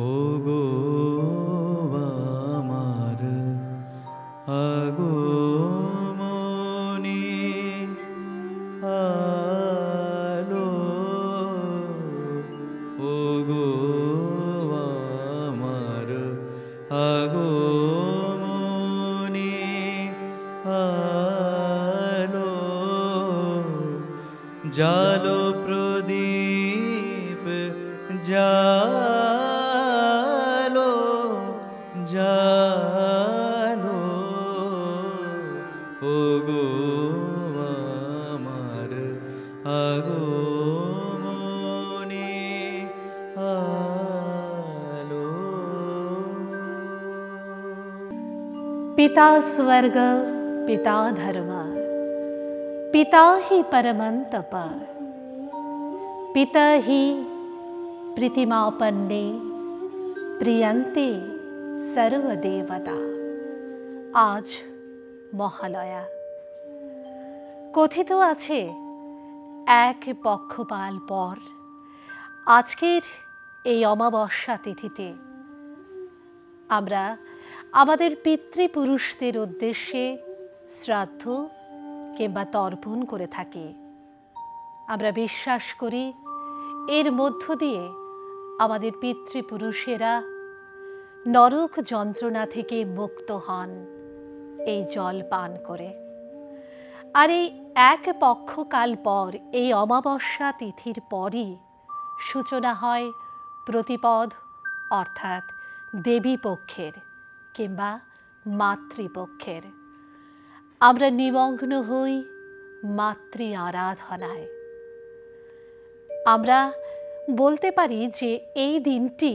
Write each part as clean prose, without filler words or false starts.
ওগো আমার আগমনী আলো, ওগো আমার আগমনী আলো, জালো প্রদীপ জালো জালো, ওগো আমার আগমনী আলো। पिता स्वर्ग पिता धर्म पिता ही परमंतप, पिता ही प्रीतिमापन्ने प्रियन्ते सर्वदेवता। आज মহালয়া। কথিত আছে এক পক্ষপাল পর আজকের এই অমাবস্যা তিথিতে আমরা আমাদের পিতৃপুরুষদের উদ্দেশ্যে শ্রাদ্ধ কিংবা তর্পণ করে থাকি। আমরা বিশ্বাস করি এর মধ্য দিয়ে আমাদের পিতৃপুরুষেরা নরক যন্ত্রণা থেকে মুক্ত হন এই জল পান করে। আর এই এক পক্ষকাল পর এই অমাবস্যা তিথির পরই সূচনা হয় প্রতিপদ অর্থাৎ দেবী পক্ষের কিংবা মাতৃপক্ষের। আমরা নিমগ্ন হই মাতৃ আরাধনায়। আমরা বলতে পারি যে এই দিনটি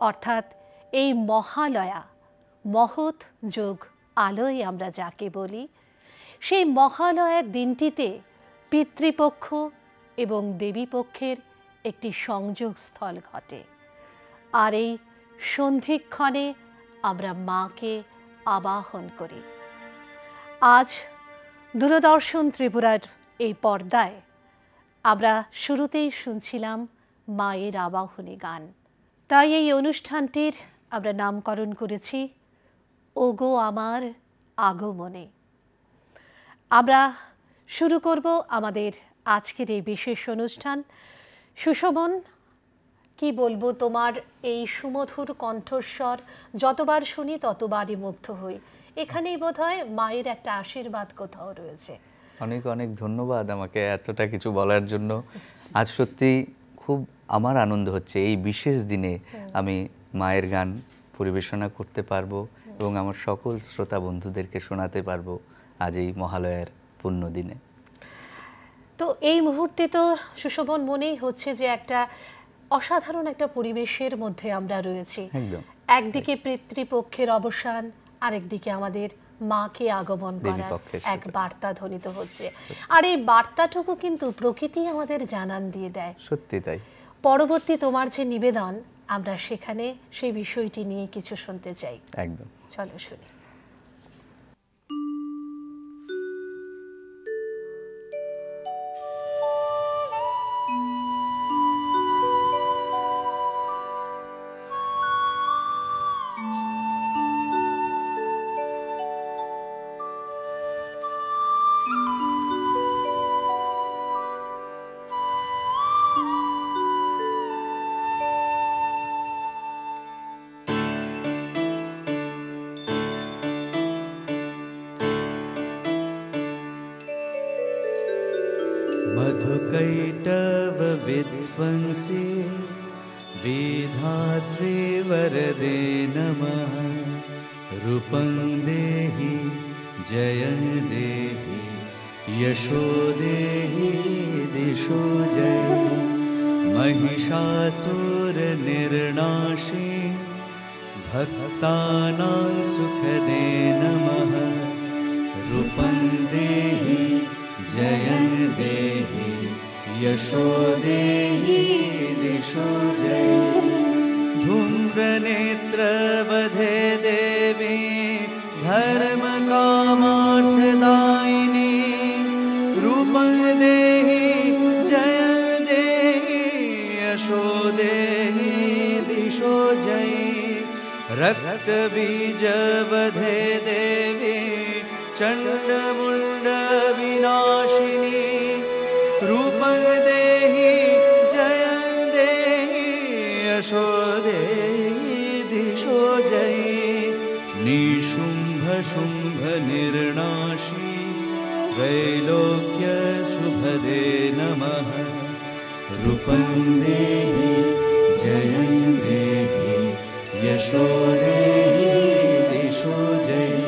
অর্থাৎ এই মহালয়া, মহৎ যোগ আলোয় আমরা যাকে বলি, সেই মহালয়ার দিনটিতে পিতৃপক্ষ এবং দেবীপক্ষের একটি সংযোগস্থল ঘটে। আর এই সন্ধিক্ষণে আমরা মাকে আবাহন করি। আজ দূরদর্শন ত্রিপুরার এই পর্দায় আমরা শুরুতেই শুনছিলাম মায়ের আবাহনী গান। তাই এই অনুষ্ঠানটির আমরা নামকরণ করেছি ওগো আমার আগমনে। আমরা শুরু করব আমাদের আজকের এই বিশেষ অনুষ্ঠান। সুশোভন, কি বলবো, তোমার এই সুমধুর কণ্ঠস্বর যতবার শুনি ততবারই মুগ্ধ হই। এখানেই বোধহয় মায়ের একটা আশীর্বাদ কোথাও রয়েছে। অনেক অনেক ধন্যবাদ আমাকে এতটা কিছু বলার জন্য। আজ সত্যি খুব আমার আনন্দ হচ্ছে এই বিশেষ দিনে আমি মায়ের গান পরিবেশনা করতে পারবো এবং আমার সকল শ্রোতা বন্ধুদেরকে শোনাতে পারবো আজ এই মহালয়ার পুণ্য দিনে। তো এই মুহূর্তে তো সুশোভন মনেই হচ্ছে যে একটা অসাধারণ একটা পরিবেশের মধ্যে আমরা রয়েছি। একদিকে পিতৃপক্ষের অবসান, আরেকদিকে আমাদের মাকে আগমন করার এক বার্তা ধ্বনিত হচ্ছে। আর এই বার্তাটুকু কিন্তু প্রকৃতি আমাদের জানান দিয়ে দেয়। সত্যি তাই। পরবর্তী তোমার যে নিবেদন, আমরা সেখানে সেই বিষয়টি নিয়ে কিছু শুনতে চাই। একদম, চলো শুনি। मधुकैटव विध्वंसी विधात्रे वरदे नमः। रूपं देहि जयं देहि यशो देहि दिशो जय। महिषासुरनिर्नाशे भक्तानां सुखदे नमः। रूपं देहि जयं देहि यशो देहि दिशो जय। धूम्रनेत्रवधे देवी धर्मकामार्थदायिनी। रूपं देहि जयं देहि यशो देहि दिशो जयि रक्तबीजवधे देवी चण्डमुण्ड विनाशिनी रूपं देहि जय देहि यशो देहि दिशो जयि निशुम्भ शुम्भ निर्नाशी त्रैलोक्य शुभदे नमः रूपं देहि जयं देहि यशो देहि दिशो जयि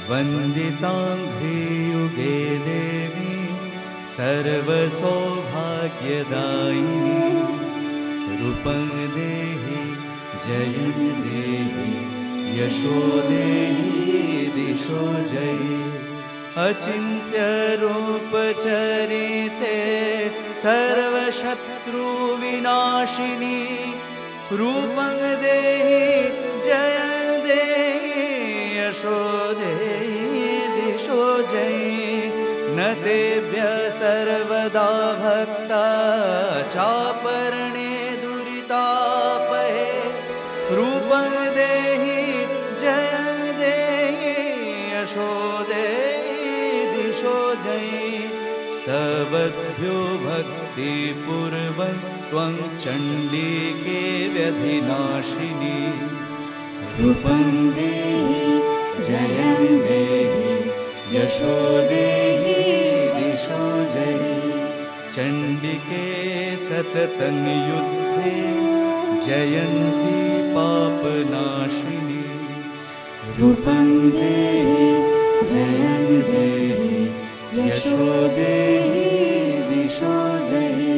वन्दिताङ्घ्रियुगे देवी सर्वसौभाग्यदायिनी रूपं देहि जयं देहि यशो देहि दिशो जयि अचिन्त्य रूप चरिते सर्वशत्रुविनाशिनी रूपं देहि जय देहि यशो देहि दिशो जयि न तेभ्य सर्वदा भक्ता चापरणे दुरितापहे रूपं देहि जय देहि यशो देहि दिशो जयि स्तवद्भ्यो भक्तिपूर्वं त्वं चण्डिके व्यधिनाशिनी रूपं देहि जयं देहि यशो देहि दिशो जयि चण्डिके सततं युद्धे जयन्ती पापनाशिनी रूपं देहि जयं देहि यशो देहि दिशो जयि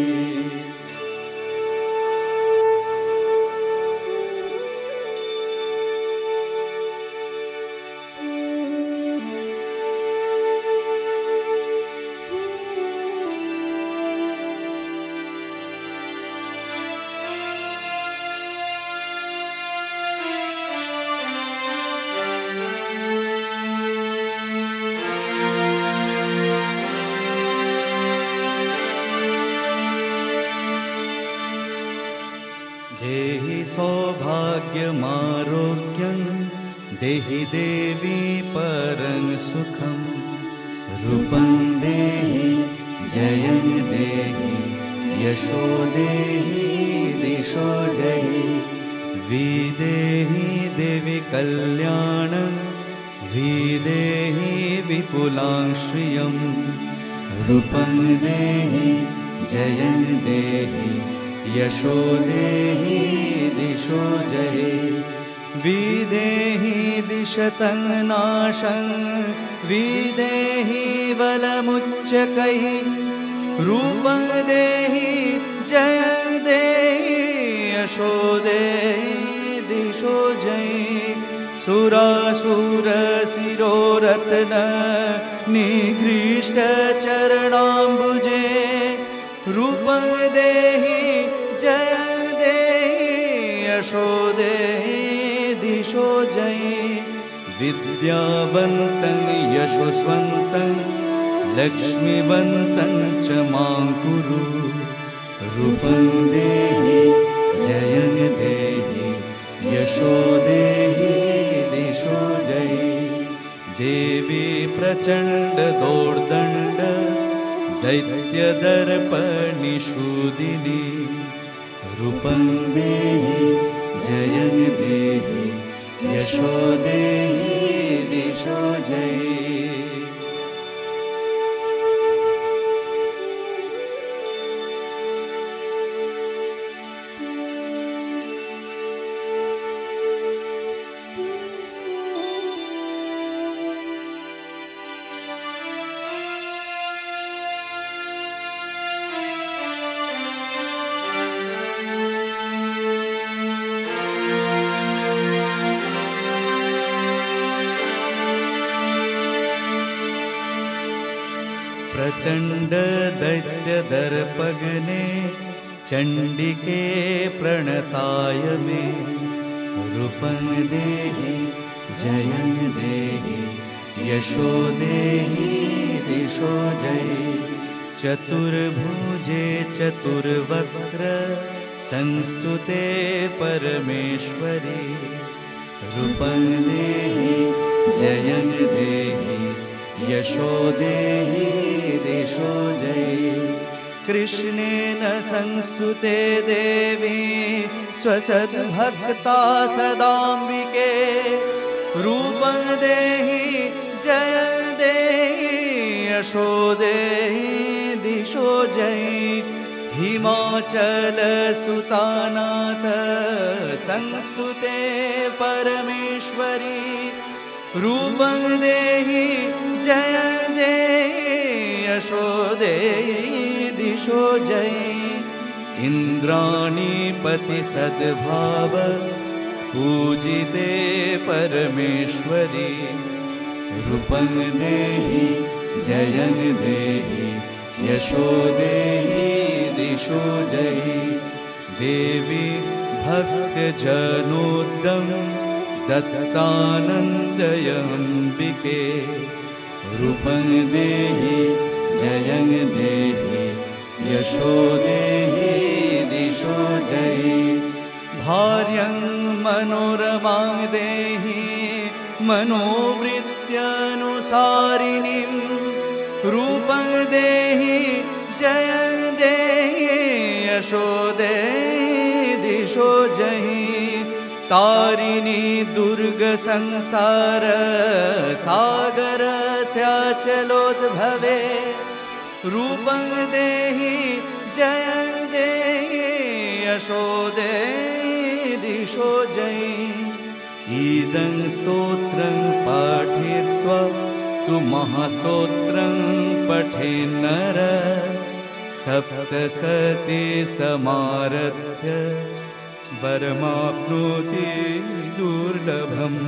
देहि सौभाग्यमारोग्यं देहि देवी परं सुखं रूपं देहि जयं देहि यशो देहि दिशो जयि विदेहि देवी कल्याणं विदेहि विपुलां श्रियं रूपं देहि जयं देहि यशो देहि दिशो जयि विदेहि दिशतं नाशं विदेहि बलमुच्चकैः रूपं देहि जय देहि यशो देहि दिशो जयि सुरासुरशिरोरत्न निकृष्ट चरणाम्बुजे रूपं देहि जय देहि यशो देहि दिशो जयि विद्यावन्तं यशस्वन्तं लक्ष्मीवन्तं च मां कुरु रूपं देहि जयं देहि यशो देहि दिशो जयि देवी प्रचण्ड दोर्दण्ड दैत्यदर्पणिषूदिनी रूपं देहि जयं देहि यशो देहि दिशो जयि प्रचण्ड दैत्यदर्पगने चण्डिके प्रणताय मे रूपं देहि जयं देहि यशो देहि दिशो जयि चतुर्भुजे चतुर्वक्त्र संस्तुते परमेश्वरी रूपं देहि जयं देहि यशो देहि दिशो जयि कृष्णेन संस्तुते देवी स्वसद्भक्ता सदाम्बिके रूपं देहि जयं देहि यशो देहि दिशो जयि हिमाचल सुतानाथ संस्तुते परमेश्वरी रूपं देहि जयं देहि यशो देहि दिशो जयि इन्द्राणीपति सद्भाव पूजिते परमेश्वरी रूपं देहि जयं देहि यशो देहि दिशो जयि देवी भक्तजनोद्दं दत्तानन्दयम्बिके रूपं देहि जयं देहि यशो देहि दिशो जयि भार्यं मनोरमां देहि मनोवृत्त्यनुसारिणीं रूपं देहि जयं देहि यशो देहि दिशो जयि तारिणी दुर्ग संसार सागरस्याचलोद्भवे रूपं देहि जयं देहि यशो देहि दिशो जयि इदं स्तोत्रं पाठयित्वा तु महास्तोत्रं पठेन्नर सप्तशती समारभ्य वरमाप्नोति दुर्लभम्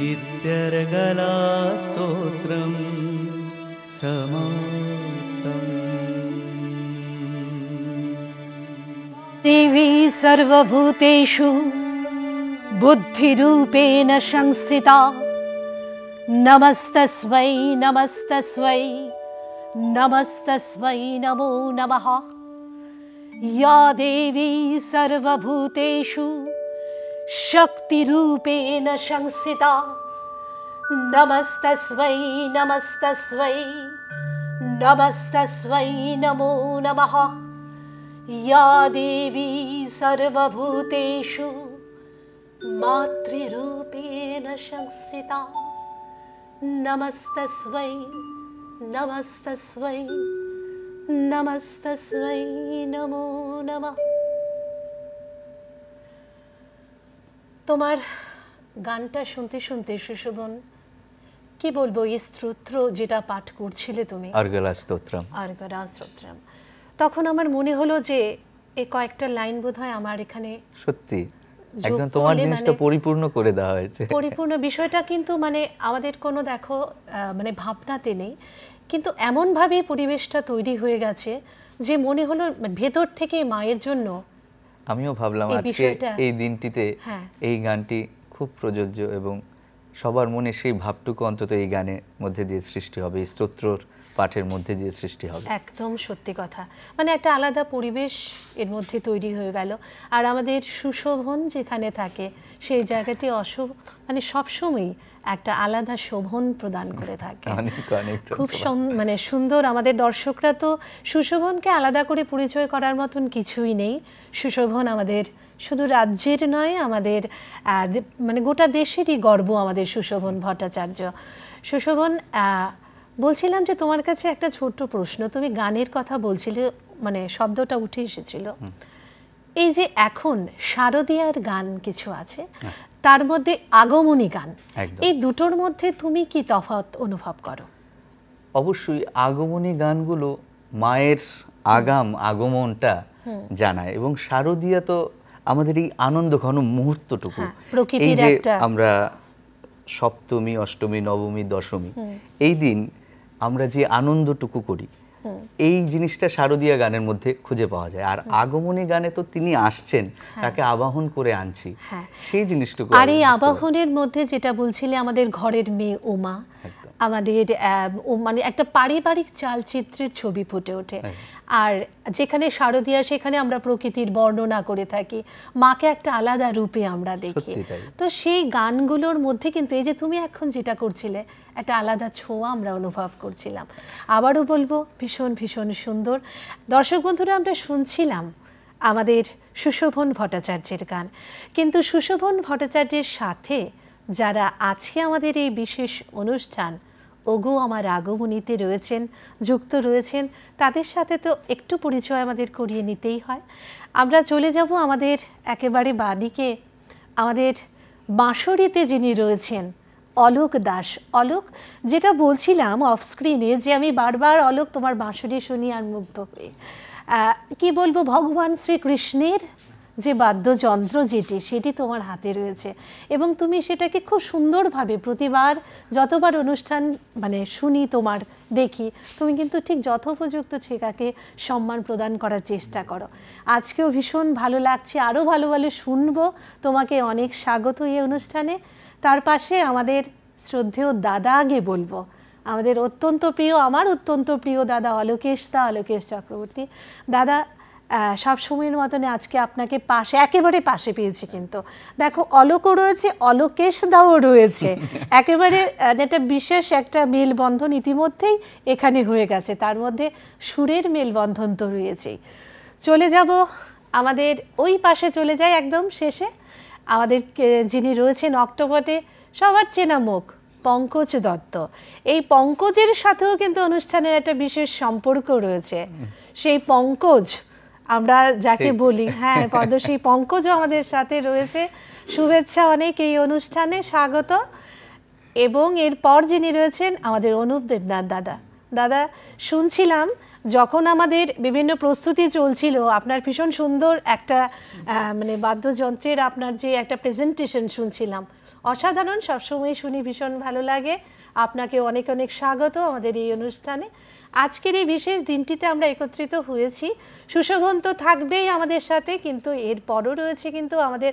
इत्यर्गला स्तोत्रं समाप्तम्। देवी सर्वभूतेषु बुद्धिरूपेण संस्थिता नमस्तस्मै नमस्तस्मै नमस्तस्मै नमो नमः या देवी सर्वभूतेषु शक्तिरूपेण संस्थिता नमस्तस्मै नमस्तस्मै नमस्तस्मै नमो नमः या देवी सर्वभूतेषु मातृरूपेण संस्थिता नमस्तस्मै नमस्तस्मै नमस्तस्मै नमो नमः। তোমার গানটা শুনতে শুনতে সুশোভন কি বলবো, এই স্তোত্র যেটা পাঠ করছিলে তুমি अर्गला स्तोत्रम अर्गला स्तोत्रम, তখন আমার মনে হলো যে এই কয়েকটা লাইন বোধহয় আমার এখানে সত্যি একদম তোমার জিনিসটা পরিপূর্ণ করে দেওয়া হয়েছে। পরিপূর্ণ বিষয়টা কিন্তু মানে আমাদের কোনো দেখো মানে ভাবনাতে নেই, কিন্তু এমন ভাবে পরিবেশটা তৈরি হয়ে গেছে যে মনে হলো ভেতর থেকে মায়ের জন্য। আমিও ভাবলাম আজকে এই দিনটিতে এই গানটি খুব প্রযোজ্য এবং সবার মনে সেই ভাবটুকু অন্তত এই গানের মধ্যে দিয়ে সৃষ্টি হবে, এই স্তোত্রর পাঠের মধ্যে দিয়ে সৃষ্টি হবে। একদম সত্যি কথা, মানে একটা আলাদা পরিবেশ এর মধ্যে তৈরি হয়ে গেল। আর আমাদের সুশোভন যেখানে থাকে সেই জায়গাটি মানে সবসময় একটা আলাদা শোভন প্রদান করে থাকে। খুব মানে সুন্দর। আমাদের দর্শকরা তো সুশোভনকে আলাদা করে পরিচয় করার মতন কিছুই নেই। সুশোভন আমাদের শুধু রাজ্যের নয়, আমাদের মানে গোটা দেশেরই গর্ব আমাদের সুশোভন ভট্টাচার্য। সুশোভন, বলছিলাম যে তোমার কাছে একটা ছোট্ট প্রশ্ন। তুমি গানের কথা বলছিলে, মানে শব্দটা উঠে এসেছিল। এই যে এখন শারদীয়ার গান কিছু আছে, তার মধ্যে আগমনী গান, এই দুটোর মধ্যে তুমি কি তফাৎ অনুভব করো? অবশ্যই আগমনী গানগুলো মায়ের আগমনটা জানায়, এবং শারদীয়া তো আমাদের এই আনন্দ ঘন মুহূর্তটুকু, এই যে আমরা সপ্তমী অষ্টমী নবমী দশমী এই দিন আমরা যে আনন্দটুকু করি, এই জিনিসটা শারদীয়া গানের মধ্যে খুঁজে পাওয়া যায়। আর আগমনী গানে তো তিনি আসছেন, তাকে আবাহন করে আনছি, হ্যাঁ। সেই জিনিসটুকু আর এই আবাহনের মধ্যে যেটা বলছিলে আমাদের ঘরের মেয়ে উমা, আমাদের মানে একটা পারিবারিক চালচিত্রের ছবি ফুটে ওঠে। আর যেখানে শারদীয়া সেখানে আমরা প্রকৃতির বর্ণনা করে থাকি, মাকে একটা আলাদা রূপে আমরা দেখি। তো সেই গানগুলোর মধ্যে কিন্তু এই যে তুমি এখন যেটা করছিলে, একটা আলাদা ছোঁয়া আমরা অনুভব করছিলাম। আবারও বলবো, ভীষণ ভীষণ সুন্দর। দর্শক বন্ধুরা, আমরা শুনছিলাম আমাদের সুশোভন ভট্টাচার্যের গান, কিন্তু সুশোভন ভট্টাচার্যের সাথে যারা আজকে আমাদের এই বিশেষ অনুষ্ঠান ওগো আমার আগমনীতে রয়েছেন, যুক্ত রয়েছেন, তাদের সাথে তো একটু পরিচয় আমাদের করিয়ে নিতেই হয়। আমরা চলে যাব আমাদের একেবারে বাদিকে, আমাদের বাঁশরীতে যিনি রয়েছেন অলোক দাস। অলোক, যেটা বলছিলাম অফ স্ক্রিনে, যে আমি বারবার অলোক তোমার বাঁশরী শুনি আর মুগ্ধ হয়ে, কি বলবো, ভগবান শ্রীকৃষ্ণের যে বাদ্যযন্ত্র সেটি তোমার হাতে রয়েছে এবং তুমি সেটাকে খুব সুন্দরভাবে প্রতিবার যতবার অনুষ্ঠান মানে শুনি তোমার দেখি, তুমি কিন্তু ঠিক যথোপযুক্ত সেটাকে সম্মান প্রদান করার চেষ্টা করো। আজকেও ভীষণ ভালো লাগছে, আরও ভালো ভালো শুনবো। তোমাকে অনেক স্বাগত এই অনুষ্ঠানে। তার পাশে আমাদের শ্রদ্ধেয় দাদা, আগে বলবো আমাদের অত্যন্ত প্রিয়, আমার অত্যন্ত প্রিয় দাদা অলোকেশ চক্রবর্তী। দাদা, সব সময়ের মতনে আজকে আপনাকে পাশে, একেবারে পাশে পেয়েছি। কিন্তু দেখো, অলোকও রয়েছে, অলোকেশ দাও রয়েছে, একেবারে এটা বিশেষ একটা মেলবন্ধন ইতিমধ্যেই এখানে হয়ে গেছে। তার মধ্যে সুরের মেলবন্ধন তো রয়েছেই। চলে যাব আমাদের ওই পাশে, চলে যাই একদম শেষে, আমাদের যিনি রয়েছেন অক্টোবরে সবার চেনা মুখ, পঙ্কজ দত্ত। এই পঙ্কজের সাথেও কিন্তু অনুষ্ঠানের একটা বিশেষ সম্পর্ক রয়েছে। সেই পঙ্কজ আমরা যাকে বলি, হ্যাঁ সেই পঙ্কজও আমাদের সাথে রয়েছে। শুভেচ্ছা অনেক এই অনুষ্ঠানে, স্বাগত। এবং এরপর যিনি রয়েছেন আমাদের অনুপ দেবনাথ দাদা। দাদা, শুনছিলাম যখন আমাদের বিভিন্ন প্রস্তুতি চলছিল, আপনার ভীষণ সুন্দর একটা মানে বাদ্যযন্ত্রের আপনার যে একটা প্রেজেন্টেশন শুনছিলাম, অসাধারণ, সবসময় শুনি, ভীষণ ভালো লাগে। আপনাকে অনেক অনেক স্বাগত আমাদের এই অনুষ্ঠানে। আজকের এই বিশেষ দিনটিতে আমরা একত্রিত হয়েছি। সুশোভন তো থাকবেই আমাদের সাথে, কিন্তু এরপরও রয়েছে কিন্তু আমাদের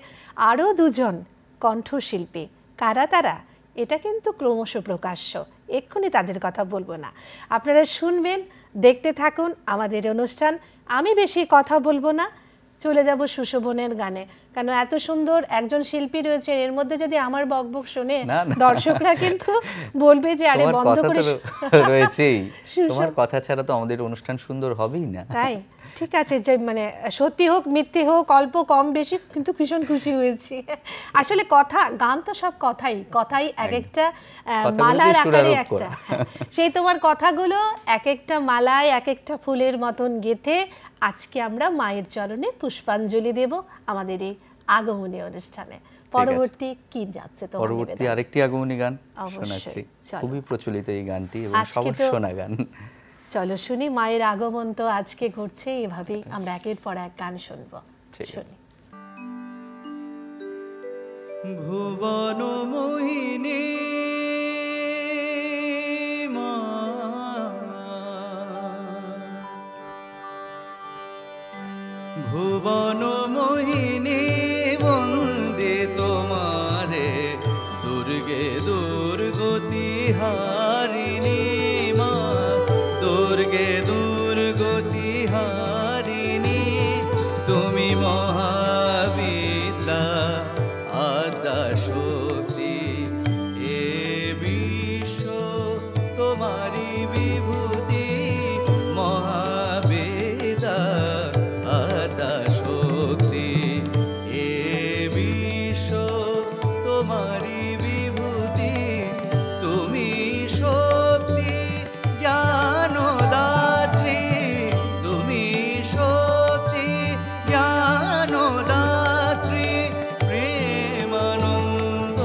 আরও দুজন কণ্ঠশিল্পী। কারা তারা? এটা কিন্তু ক্রমশ প্রকাশ্য, এক্ষুনি তাদের কথা বলবো না, আপনারা শুনবেন, দেখতে থাকুন আমাদের অনুষ্ঠান। আমি বেশি কথা বলবো না, চলে যাব সুশোভনের গানে, কেন এত সুন্দর একজন শিল্পী রয়েছে, এর মধ্যে যদি আমার বকবক শোনে দর্শকরা কিন্তু বলবে যে আরে বন্ধ করে রয়েছেই, তোমার কথা ছাড়া তো আমাদের অনুষ্ঠান সুন্দর হবেই না। তাই ঠিক আছে, যে মানে সত্যি হোক মিথ্যে হোক, অল্প কম বেশি, কিন্তু ভীষণ খুশি হয়েছি। আসলে কথা, গান তো সব কথাই এক একটা মালার আকারে একটা, সেই তোমার কথাগুলো এক একটা মালায় এক একটা ফুলের মতন গেঁথে আজকে আমরা মায়ের চরণে পুষ্পাঞ্জলি দেব আমাদের এই আগমনী অনুষ্ঠানে। পরবর্তী কি যাচ্ছে তোমার? পরবর্তী আরেকটি আগমনী গান শোনাচ্ছি, খুবই প্রচলিত এই গানটি এবং সবার শোনা গান। চলো শুনি, মায়ের আগমন তো আজকে ঘটছে, এভাবেই আমরা একের পর এক গান শুনবো। শুনি। ভুবন মোহিনী মা, ভুবন মোহিনী বন্দে তোমারে, দুর্গে দুর্গতি হারিণী মা, দুর্গে দুর্গতি হারিণী, তুমি মহাবিদ্যা আদ্যা শক্তি, এ বিশ্ব তোমারি বিভূতি, মহাবেদা আদ্যা শক্তি, এ বিশ্ব তোমারি বিভূতি, তুমি শক্তি জ্ঞানদাত্রী, তুমি শক্তি জ্ঞানদাত্রী, প্রেমানন্দ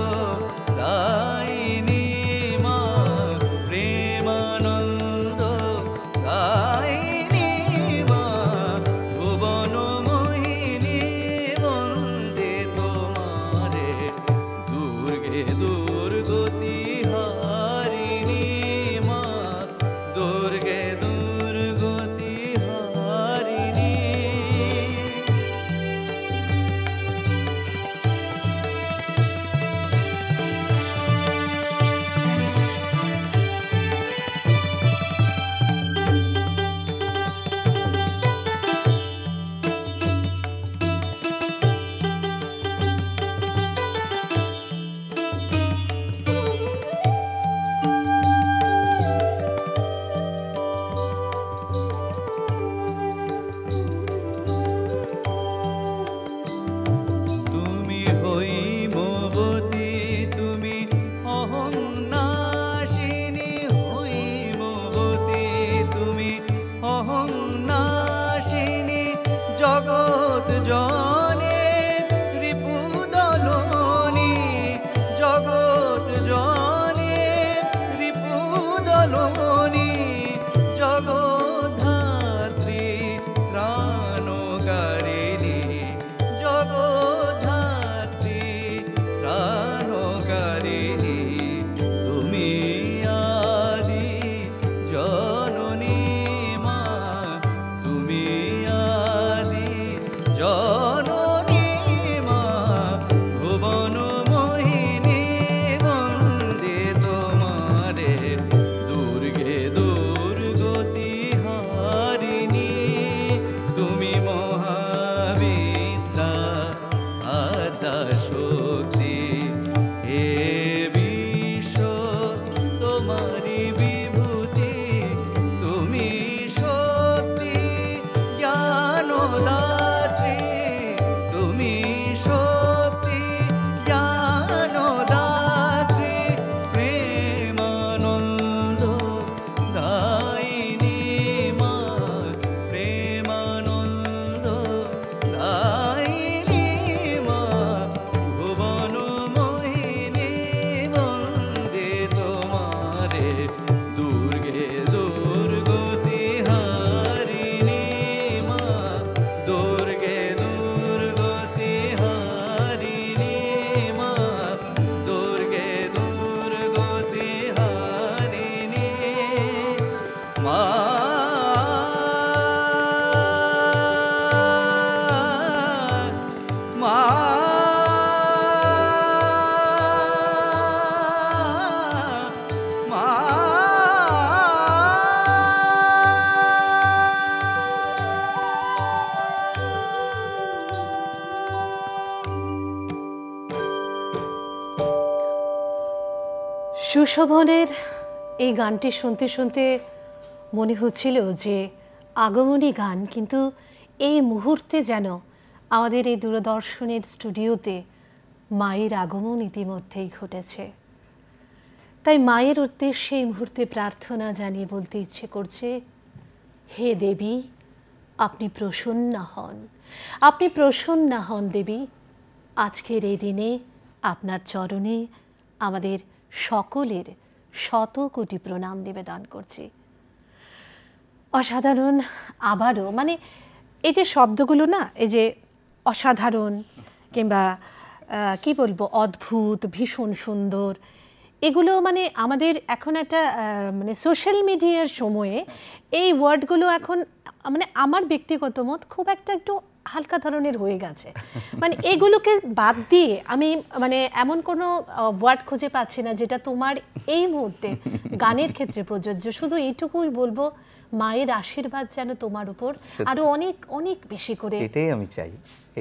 সুশোভনের এই গানটি শুনতে শুনতে মনে হচ্ছিল যে আগমনী গান, কিন্তু এই মুহূর্তে যেন আমাদের এই দূরদর্শনের স্টুডিওতে মায়ের আগমন ইতিমধ্যেই ঘটেছে। তাই মায়ের উদ্দেশ্যে এই মুহূর্তে প্রার্থনা জানিয়ে বলতে ইচ্ছে করছে, হে দেবী, আপনি প্রসন্না হন, আপনি প্রসন্না হন দেবী। আজকের এই দিনে আপনার চরণে আমাদের সকলের শত কোটি প্রণাম নিবেদন করছি। অসাধারণ, আবারও মানে এই যে শব্দগুলো না, এই যে অসাধারণ কিংবা কি বলবো, অদ্ভুত, ভীষণ সুন্দর, এগুলো মানে আমাদের এখন একটা মানে সোশ্যাল মিডিয়ার সময়ে এই ওয়ার্ডগুলো এখন মানে আমার ব্যক্তিগত মত খুব একটু হালকা ধরনের হয়ে গেছে। মানে এগুলোকে বাদ দিয়ে আমি মানে এমন কোনো ওয়ার্ড খুঁজে পাচ্ছি না যেটা তোমার এই মুহূর্তে গানের ক্ষেত্রে প্রযোজ্য। শুধু এইটুকুই বলবো, মায়ের আশীর্বাদ যেন তোমার উপর আরো অনেক অনেক বেশি করে। এটাই আমি চাই,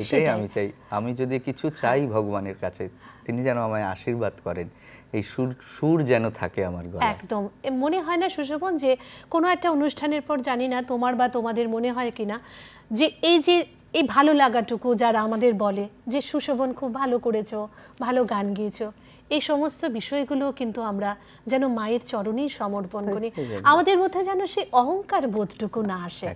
এটাই আমি চাই। আমি যদি কিছু চাই ভগবানের কাছে, তিনি যেন আমায় আশীর্বাদ করেন, এই সুর যেন থাকে আমার গলায়। একদম মনে হয় না সুশোভন যে কোনো একটা অনুষ্ঠানের পর, জানি না তোমার বা তোমাদের মনে হয় কিনা, যে এই ভালো লাগাটুকু যারা আমাদের বলে যে সুশোভন খুব ভালো করেছো, ভালো গান গেয়েছো, এই সমস্ত বিষয়গুলো কিন্তু আমরা যেন মায়ের চরণেই সমর্পণ করি। আমাদের মধ্যে যেন সেই অহংকার বোধটুকু না আসে,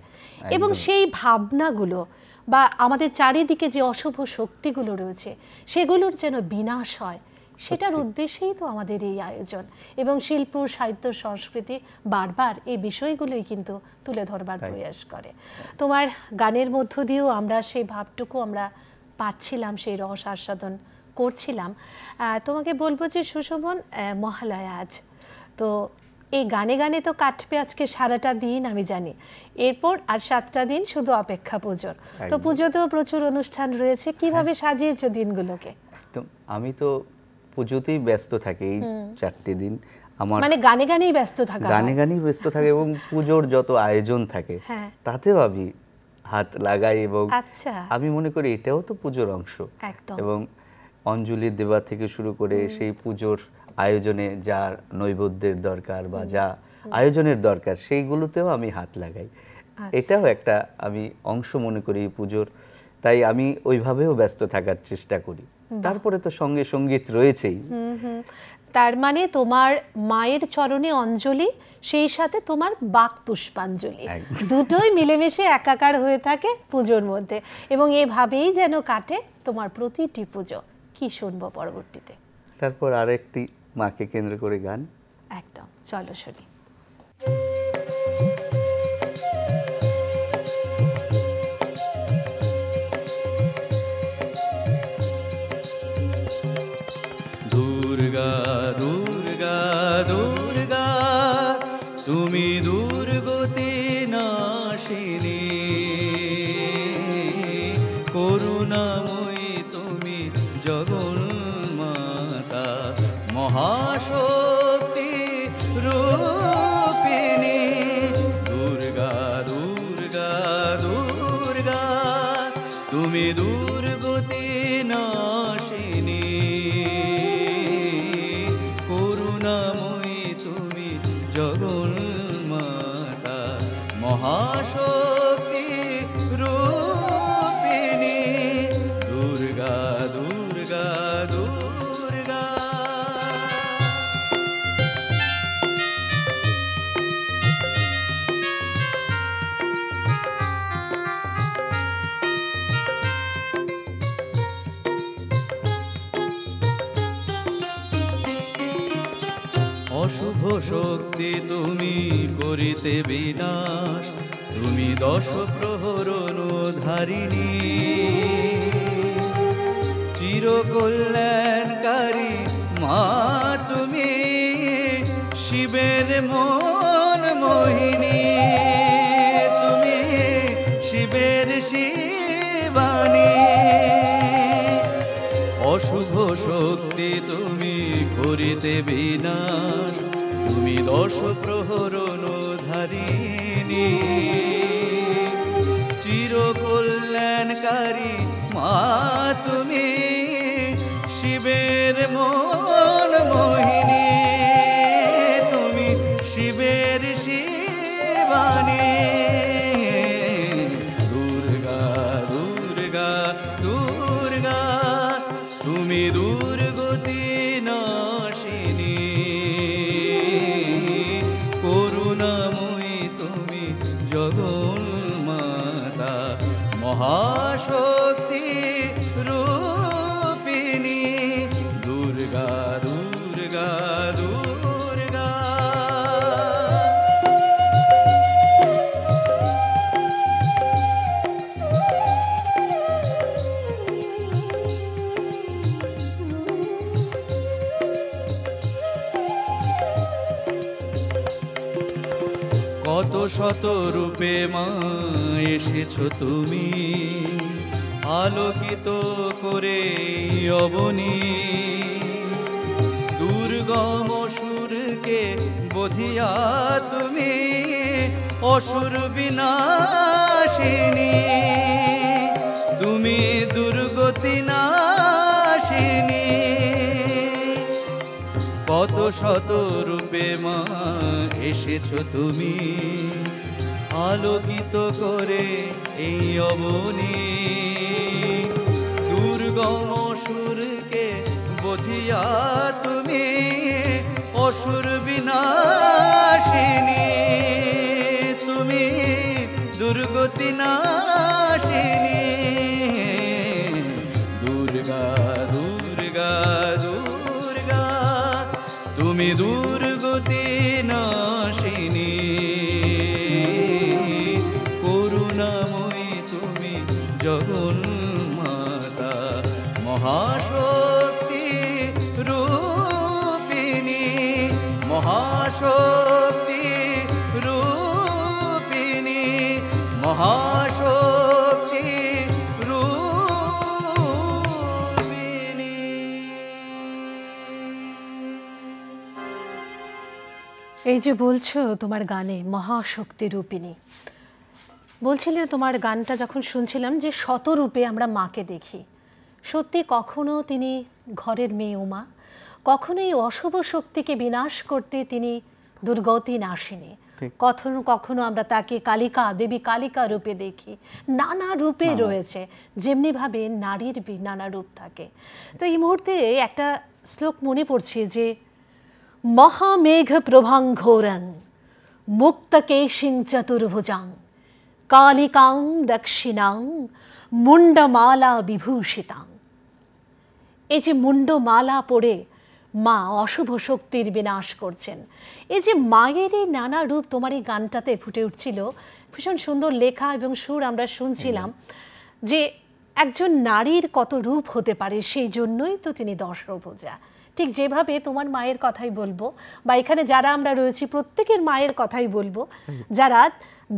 এবং সেই ভাবনাগুলো বা আমাদের চারিদিকে যে অশুভ শক্তিগুলো রয়েছে সেগুলোর যেন বিনাশ হয়, সেটার উদ্দেশ্যেই তো আমাদের এই আয়োজন। এবং শিল্প, সাহিত্য, সংস্কৃতি বারবার এই বিষয়গুলোই কিন্তু তুলে ধরবার প্রয়াস করে। তোমার গানের মধ্য দিয়েও আমরা সেই ভাবটুকু আমরা পাচ্ছিলাম, সেই রস আস্বাদন করছিলাম। তোমাকে বলবো যে সুশোভন, মহালয়া আজ, তো এই গানে গানে তো কাটবে আজকে সারাটা দিন আমি জানি, এরপর আর 7টা দিন শুধু অপেক্ষা পুজোর। তো পুজোতেও প্রচুর অনুষ্ঠান রয়েছে, কিভাবে সাজিয়েছো দিনগুলোকে? একদম, আমি তো পুজোতেই ব্যস্ত থাকি এই 4টে দিন। আমার মানে গানে গানেই ব্যস্ত থাকা, গানে গানেই ব্যস্ত থাকে, এবং পুজোর যত আয়োজন থাকে তাতেও আমি হাত লাগাই, এবং আমি মনে করি এটাও তো পুজোর অংশ। এবং অঞ্জলি দেওয়া থেকে শুরু করে সেই পুজোর আয়োজনে যা নৈবেদ্যের দরকার বা যা আয়োজনের দরকার, সেইগুলোতেও আমি হাত লাগাই। এটাও একটা আমি অংশ মনে করি পুজোর। তাই আমি ওইভাবেও ব্যস্ত থাকার চেষ্টা করি। তারপরে তো সঙ্গে সঙ্গীত রয়েছেই। তার মানে তোমার মায়ের চরণে অঞ্জলি, সেই সাথে তোমার বাক পুষ্পাঞ্জলি, দুটোই মিলেমিশে একাকার হয়ে থাকে পুজোর মধ্যে, এবং এভাবেই যেন কাটে তোমার প্রতিটি পুজো। কি শুনবো পরবর্তীতে? তারপর আরেকটি মাকে কেন্দ্র করে গান। একদম, চলো শুনি। দুর্গা দুর্গা দুর্গা, তুমি দুর্গতি নাশিনী, করুণাময়ী তুমি জগন্মাতা, মহাশক্তি রূপিণী। দুর্গা দুর্গা দুর্গা, তুমি দুর্গতি নাশিনী, করুণাময়ী তুমি জগন্মাতা, মহাশক্তি রূপিণী। দুর্গা দুর্গা দুর্গা। অশুভ শক্তি তুমি করিতে বিনাশ, তুমি 10 প্রহরণ ধারিণী, চিরকল্যাণকারী মা তুমি, শিবের মন মোহিনী, তুমি শিবের শিবানী। অশুভ শক্তি তুমি করিতে বিনাশ, তুমি 10 প্রহরণ ধারিণী, চিরকল্যাণকারী মা তুমি, শিবের মন মোহিনী। কত শত রূপে মা এসেছো তুমি, আলোকিত করে অবনী। দুর্গম সুরকে বধিয়া তুমি অসুর বিনাশিনী, তুমি দুর্গতি নাশিনী। কত শত রূপে মা এসেছো তুমি, আলোকিত করে এই অবনী। দুর্গম সুরকে বধিয়া তুমি অসুর বিনাশিনী, তুমি দুর্গতি নাশিনী। দুর্গা দুর্গা দুর্গা, তুমি দুর্গতি নাশিনী। করুণাময়ী তুমি জগন্মাতা, মহাশক্তি রূপিণী, মহাশক্তি রূপিণী, মহাশক্তি রূপিণী। এই যে বলছো তোমার গানে মহাশক্তি রূপিণী, বলছিলে তোমার গানটা যখন শুনছিলাম যে শতরূপে আমরা মাকে দেখি। সত্যি কখনো তিনি ঘরের মেয়ে উমা, কখনোই অশুভ শক্তিকে বিনাশ করতে তিনি দুর্গতি নাশিনী। কখনো কখনো আমরা তাকে কালিকা, দেবী কালিকা রূপে দেখি। নানা রূপে রয়েছে, যেমনিভাবে নারীর নানা রূপ থাকে। তো এই মুহূর্তে একটা শ্লোক মনে পড়ছে যে মহামেঘ প্রভাং ঘোরং মুক্তকেশিং চতুর্ভুজাং কালিকাং দক্ষিণাং মুন্ডমালা বিভূষিতাং। এই যে মুন্ডমালা পরে মা অশুভ শক্তির বিনাশ করছেন, এই যে মায়ের এই নানা রূপ তোমার এই গানটাতে ফুটে উঠছিল। ভীষণ সুন্দর লেখা এবং সুর আমরা শুনছিলাম যে একজন নারীর কত রূপ হতে পারে, সেই জন্যই তো তিনি দশভুজা। ঠিক যেভাবে তোমার মায়ের কথাই বলবো, বা এখানে যারা আমরা রয়েছি প্রত্যেকের মায়ের কথাই বলবো, যারা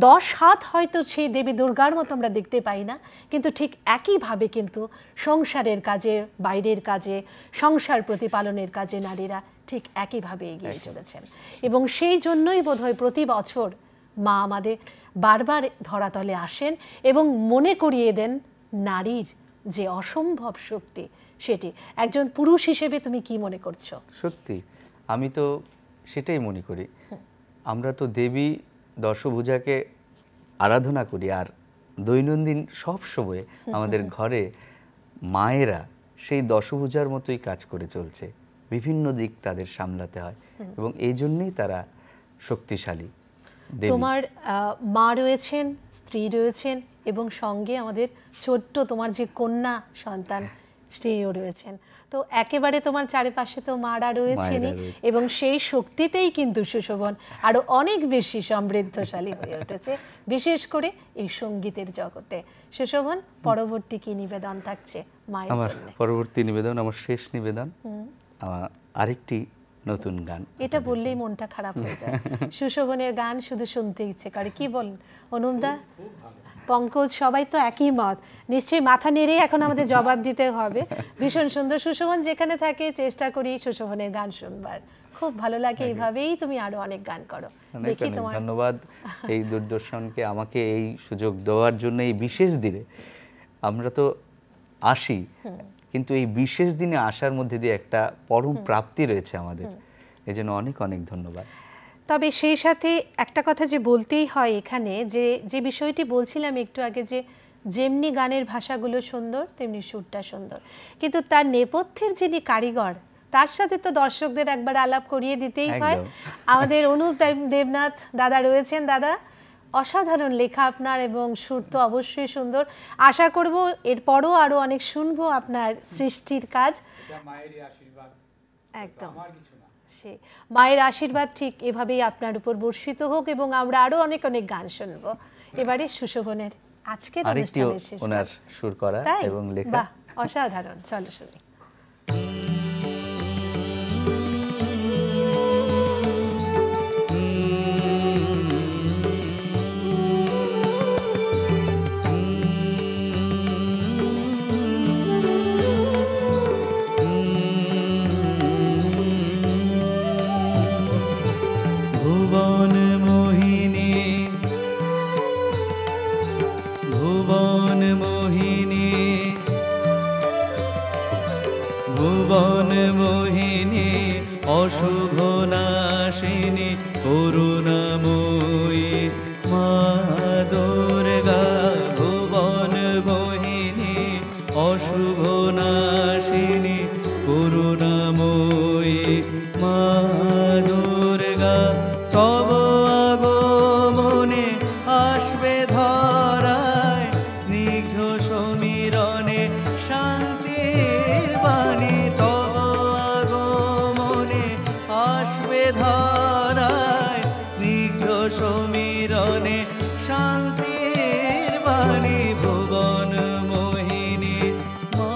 10 হাত হয়তো সেই দেবী দুর্গার মতো আমরা দেখতে পাই না, কিন্তু ঠিক একইভাবে কিন্তু সংসারের কাজে, বাইরের কাজে, সংসার প্রতিপালনের কাজে নারীরা ঠিক একইভাবে এগিয়ে চলেছেন। এবং সেই জন্যই বোধহয় প্রতি বছর মা আমাদের বারবার ধরাতলে আসেন এবং মনে করিয়ে দেন নারীর যে অসম্ভব শক্তি সেটি। একজন পুরুষ হিসেবে তুমি কি মনে করছো? সত্যি আমি তো সেটাই মনে করি। আমরা তো দেবী দশভুজাকে আরাধনা করি, আর দৈনন্দিন সব সময় আমাদের ঘরে মায়েরা সেই দশভুজার মতোই কাজ করে চলছে। বিভিন্ন দিক তাদের সামলাতে হয় এবং এই জন্যই তারা শক্তিশালী। তোমার মা রয়েছেন, স্ত্রী রয়েছেন এবং সঙ্গে আমাদের ছোট্ট তোমার যে কন্যা সন্তান স্ত্রীও রয়েছেন। তো একেবারে তোমার চারিপাশে তো মারা রয়েছেনই, এবং সেই শক্তিতেই কিন্তু সুশোভন আরো অনেক বেশি সমৃদ্ধশালী হয়ে উঠেছে, বিশেষ করে এই সঙ্গীতের জগতে। সুশোভন, পরবর্তী কি নিবেদন থাকছে মায়ের আমার জন্য? পরবর্তী নিবেদন, আমার শেষ নিবেদন, আরেকটি নতুন গান। এটা বললেই মনটা খারাপ হয়ে যায়। সুশোভনের গান শুধু শুনতে ইচ্ছে করে, কি বল অনুপদা, পঙ্কজ, সবাই তো একই মত। নিশ্চয়ই মাথা নেড়েই এখন আমাদের জবাব দিতে হবে। ভীষণ সুন্দর। সুশোভন যেখানে থাকে চেষ্টা করি সুশোভনের গান শুনবার। খুব ভালো লাগে, এইভাবেই তুমি আরো অনেক গান করো। দেখি তোমার। ধন্যবাদ এই দূরদর্শনকে আমাকে এই সুযোগ দেওয়ার জন্য। এই বিশেষ দিনে আমরা তো আসি, কিন্তু এই বিশেষ দিনে আসার মধ্যে দিয়ে একটা পরম প্রাপ্তি রয়েছে আমাদের, এই জন্য অনেক অনেক ধন্যবাদ। তবে সেই সাথে একটা কথা যে বলতেই হয় এখানে, যে বিষয়টি বলছিলাম একটু আগে, যে যেমনি গানের ভাষাগুলো সুন্দর তেমনি সুরটা সুন্দর, কিন্তু তার নেপথ্যের যিনি কারিগর তার সাথে তো দর্শকদের একবার আলাপ করিয়ে দিতেই হয়। আমাদের অনুপ দেবনাথ দাদা রয়েছেন। দাদা, অসাধারণ লেখা আপনার, এবং সুর তো অবশ্যই সুন্দর। আশা করব এরপরও আরো অনেক শুনবো আপনার সৃষ্টির কাজ। একদম সে মায়ের আশীর্বাদ ঠিক এভাবেই আপনার উপর বর্ষিত হোক, এবং আমরা আরো অনেক অনেক গান শুনবো। এবারে সুশোভনের আজকের অনুষ্ঠানের শেষ, ওনার সুর করা এবং লেখা। বাহ, অসাধারণ। চলো শুনি। অশুভ নাশিনী করুণাময়ী মা দুর্গা ভুবন মোহিনী অশুভ নাশিনী করুণাময়ী মা দুর্গা তব আগমনে আসবে ধরায় স্নিগ্ধ সমীরণে শান্তির বাণী তব আগমনে আসবে ধরায় স্নিগ্ধ সমীরণে শান্তির বাণী ভুবন মোহিনী মা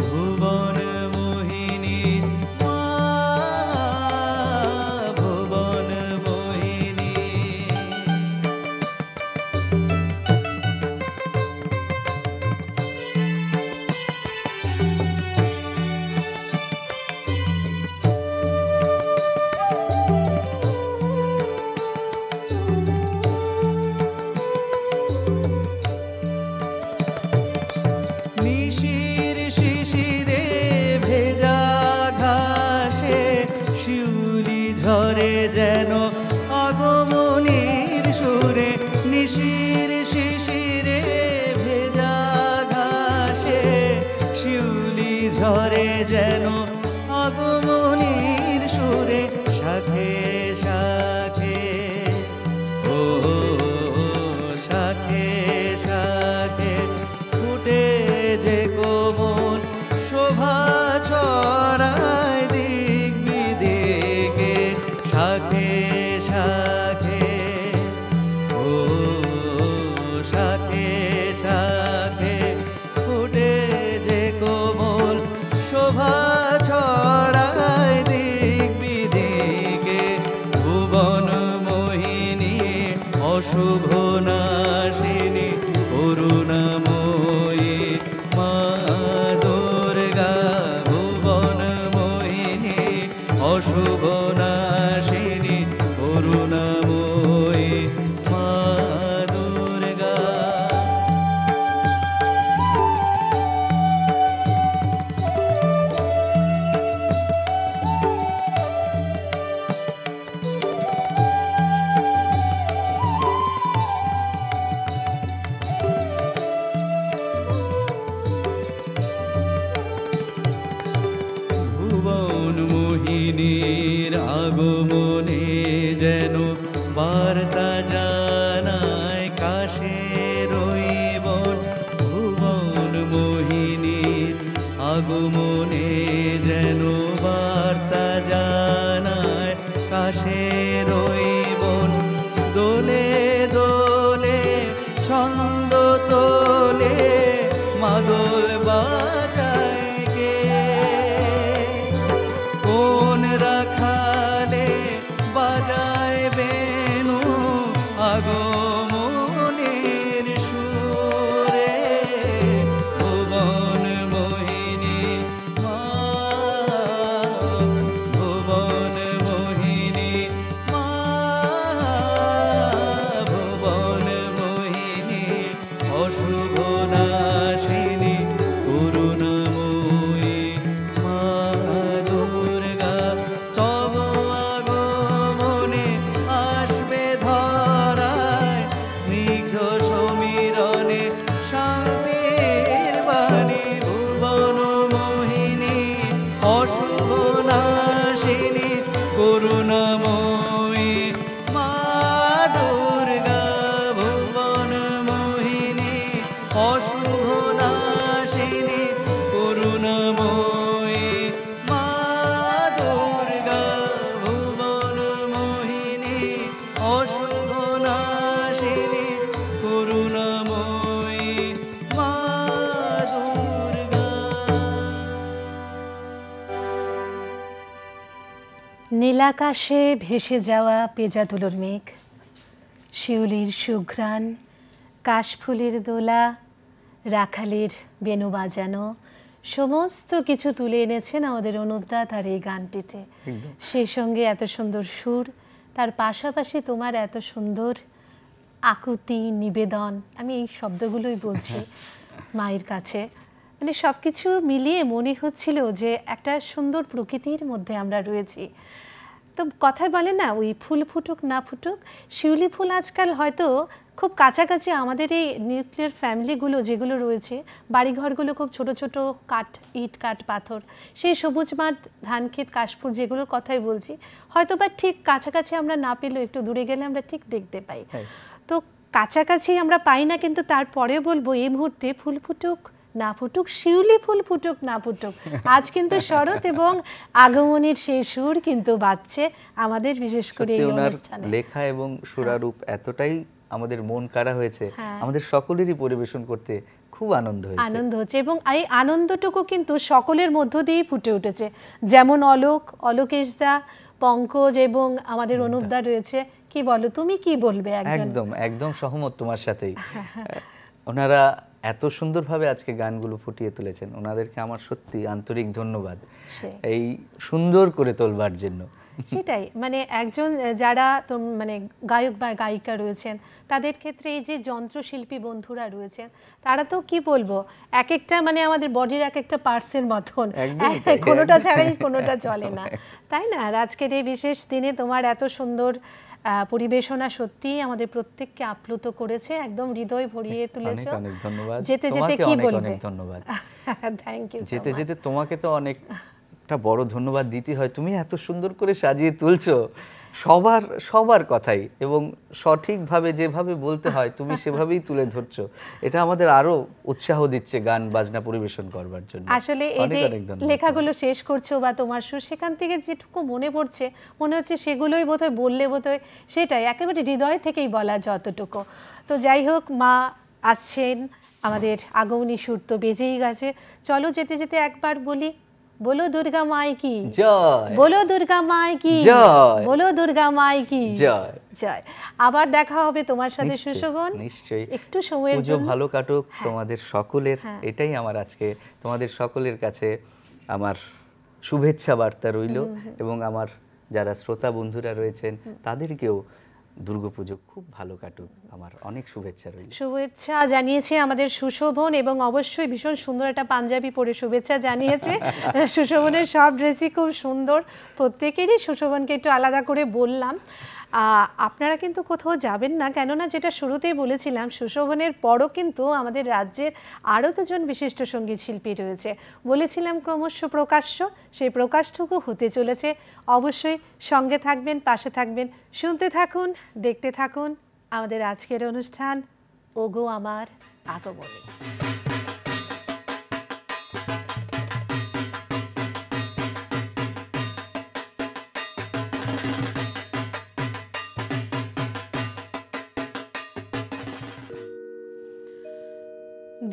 ভুবন মোহিনী মা ভুবন মোহিনী। নিশির শিশিরে ভেজা ঘাসে শিউলি ঝরে যেন আগমনীর সুরে নিশির শিশিরে ভেজা ঘাসে শিউলি ঝরে যেন আগমনীর সুরে শাখে শাখে ও শাখে শাখে ফুটে যে কোমল শোভা ছড়ায় দিক বিদিকে শাখে শাখে ও শাখে শাখে ফুটে যে কোমল শোভা ছড়ায় দিক বিদিকে ভুবন মোহিনী অশুভ নাশিনী করুণাময়ী মা দুর্গা ভুবন মোহিনী অশুভ নাশিনী করুণাময়ী মা দুর্গা। ভুবন মোহিনীর আগমনে যেন বার্তা জানায় কাশের ওই বন ভুবন মোহিনীর আগমনে যেন বার্তা জানায় কাশের ওই বন দোলে দোলে ছন্দ তোলে মাদল বাজায় কে কোন রাখালে বাজায় বেনু আগমনের সুরে ভুবন মোহিনী মা ভুবন মোহিনী মা ভুবন মোহিনী অশুভ নাশিনী করুণাময়ী মা দুর্গা তব আগমনে আসবে ধরায় স্নিগ্ধ সমীরণে শান্তির বাণী ভুবন মোহিনী অশুভ নাশিনী করুণাময়ী মা দুর্গা ভুবন মোহিনী অশুভ নাশিনী করুণাময়ী মা দুর্গা ভুবন মোহিনী অশুভ নাশিনী করুণাময়ী মা দুর্গা। নীলাকাশে ভেসে যাওয়া পেঁজা তুলোর মেঘ, শিউলির সুঘ্রাণ, কাশফুলের দোলা, রাখালের বেনু বাজানো, সমস্ত কিছু তুলে এনেছেন আমাদের অনুপদা তার এই গানটিতে। সেই সঙ্গে এত সুন্দর সুর, তার পাশাপাশি তোমার এত সুন্দর আকুতি নিবেদন, আমি এই শব্দগুলোই বলছি মায়ের কাছে। মানে সবকিছু মিলিয়ে মনে হচ্ছিল যে একটা সুন্দর প্রকৃতির মধ্যে আমরা রয়েছি। তো কথায় বলে না, ওই ফুল ফুটুক না ফুটুক, শিউলি ফুল আজকাল হয়তো খুব কাছাকাছি আমাদের এই নিউক্লিয়ার ফ্যামিলিগুলো যেগুলো রয়েছে, বাড়িঘরগুলো খুব ছোট ছোট কাঠ, ইট কাঠ পাথর, সেই সবুজ মাঠ, ধান ক্ষেত, কাশফুল যেগুলোর কথাই বলছি, হয়তো বা ঠিক কাছাকাছি আমরা না পেলেও একটু দূরে গেলে আমরা ঠিক দেখতে পাই। তো কাছাকাছি আমরা পাই না, কিন্তু তারপরে বলবো এই মুহূর্তে ফুল ফুটুক না ফুটুক, শিউলি ফুল ফুটুক না ফুটুক, আজ কিন্তু শরৎ এবং আগমনের সেই সুর কিন্তু বাজছে আমাদের, বিশেষ করে এই অনুষ্ঠানে। লেখা এবং সুরারূপ এতটাই আমাদের মন কাড়া হয়েছে, আমাদের সকলেরই পরিবেশন করতে খুব আনন্দ হচ্ছে এবং এই আনন্দটুকু কিন্তু সকলের মধ্য দিয়েই ফুটে উঠেছে। যেমন অলোকেশদা, পঙ্কজ এবং আমাদের অনুপদা রয়েছে। কি বলো, তুমি কি বলবে? একদম একদম সহমত তোমার সাথেই। ওনারা এত সুন্দরভাবে আজকে গানগুলো ফুটিয়ে তুলেছেন, ওনাদেরকে আমার সত্যি আন্তরিক ধন্যবাদ এই সুন্দর করে তোলবার জন্য। সেটাই, মানে একজন যারা মানে গায়ক বা গায়িকা রয়েছেন, তাদের ক্ষেত্রে এই যে যন্ত্রশিল্পী বন্ধুরা রয়েছেন, তারা তো কি বলবো, এক একটা মানে আমাদের বডির এক একটা পার্টসের মতন, কোনোটা ছাড়াই কোনোটা চলে না, তাই না? আর আজকের এই বিশেষ দিনে তোমার এত সুন্দর পরিবেশনা সত্যি আমাদের প্রত্যেককে আপ্লুত করেছে, একদম হৃদয় ভরিয়ে তুলেছে। অনেক ধন্যবাদ। যেতে যেতে কি বলবে? অনেক ধন্যবাদ। Thank you. যেতে যেতে তোমাকে তো অনেক একটা বড় ধন্যবাদ দিতে হয়, তুমি এত সুন্দর করে সাজিয়ে তুলছো সবার কথাই, এবং সঠিকভাবে যেভাবে বলতে হয় তুমি সেভাবেই তুলে ধরছো, এটা আমাদের আরো উৎসাহ দিচ্ছে গান বাজনা পরিবেশন করবার জন্য। আসলে এই যে লেখাগুলো শেষ করছো বা তোমার সুর, সেখান থেকে যেটুকু মনে পড়ছে, মনে হচ্ছে সেগুলোই বোধহয় বললে বোধহয় সেটাই একেবারে হৃদয় থেকেই বলা যতটুকু। তো যাই হোক, মা আসছেন, আমাদের আগমনী সুর তো বেজেই গেছে। চলো যেতে যেতে একবার বলি, बोलो दुर्गा माई की জয়, बोलो दुर्गा माई की জয়, बोलो दुर्गा माई की জয় জয়। আবার দেখা হবে তোমার সাথে সুশোভন, নিশ্চয়ই। একটু সময়ের পুজো জন্য। ভালো কাটুক তোমাদের সকলের, এটাই আমার আজকে তোমাদের সকলের কাছে আমার শুভেচ্ছা বার্তা রইল, এবং আমার যারা শ্রোতা বন্ধুরা রয়েছেন তাদেরকেও দুর্গাপুজো খুব ভালো কাটুক, আমার অনেক শুভেচ্ছা রইল। শুভেচ্ছা জানিয়েছে আমাদের সুশোভন, এবং অবশ্যই ভীষণ সুন্দর একটা পাঞ্জাবি পরে শুভেচ্ছা জানিয়েছে। সুশোভনের সব ড্রেসই খুব সুন্দর, প্রত্যেকেরই। সুশোভনকে একটু আলাদা করে বললাম, আপনারা কিন্তু কোথাও যাবেন না, কেননা যেটা শুরুতেই বলেছিলাম, সুশোভনের পরও কিন্তু আমাদের রাজ্যের আরও দুজন বিশিষ্ট সঙ্গীত শিল্পী রয়েছে। বলেছিলাম ক্রমশ প্রকাশ্য, সেই প্রকাশটুকু হতে চলেছে। অবশ্যই সঙ্গে থাকবেন, পাশে থাকবেন, শুনতে থাকুন, দেখতে থাকুন আমাদের আজকের অনুষ্ঠান ওগো আমার আগমনী।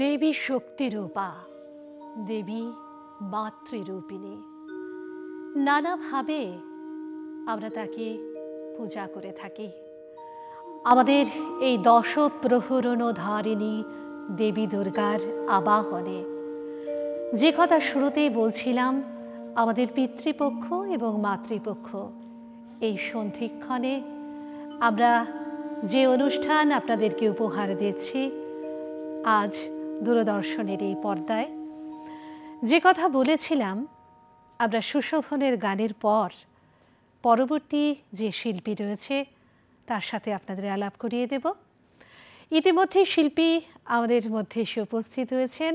দেবী শক্তিরূপা, দেবী মাতৃরূপিণী, নানাভাবে আমরা তাকে পূজা করে থাকি। আমাদের এই দশপ্রহরণ ধারিণী দেবী দুর্গার আবাহনে যে কথা শুরুতেই বলছিলাম, আমাদের পিতৃপক্ষ এবং মাতৃপক্ষ এই সন্ধিক্ষণে আমরা যে অনুষ্ঠান আপনাদেরকে উপহার দিচ্ছি আজ দূরদর্শনের এই পর্দায়, যে কথা বলেছিলাম, আমরা সুশোভনের গানের পর পরবর্তী যে শিল্পী রয়েছে তার সাথে আপনাদের আলাপ করিয়ে দেব। ইতিমধ্যে শিল্পী আমাদের মধ্যে এসে উপস্থিত হয়েছেন,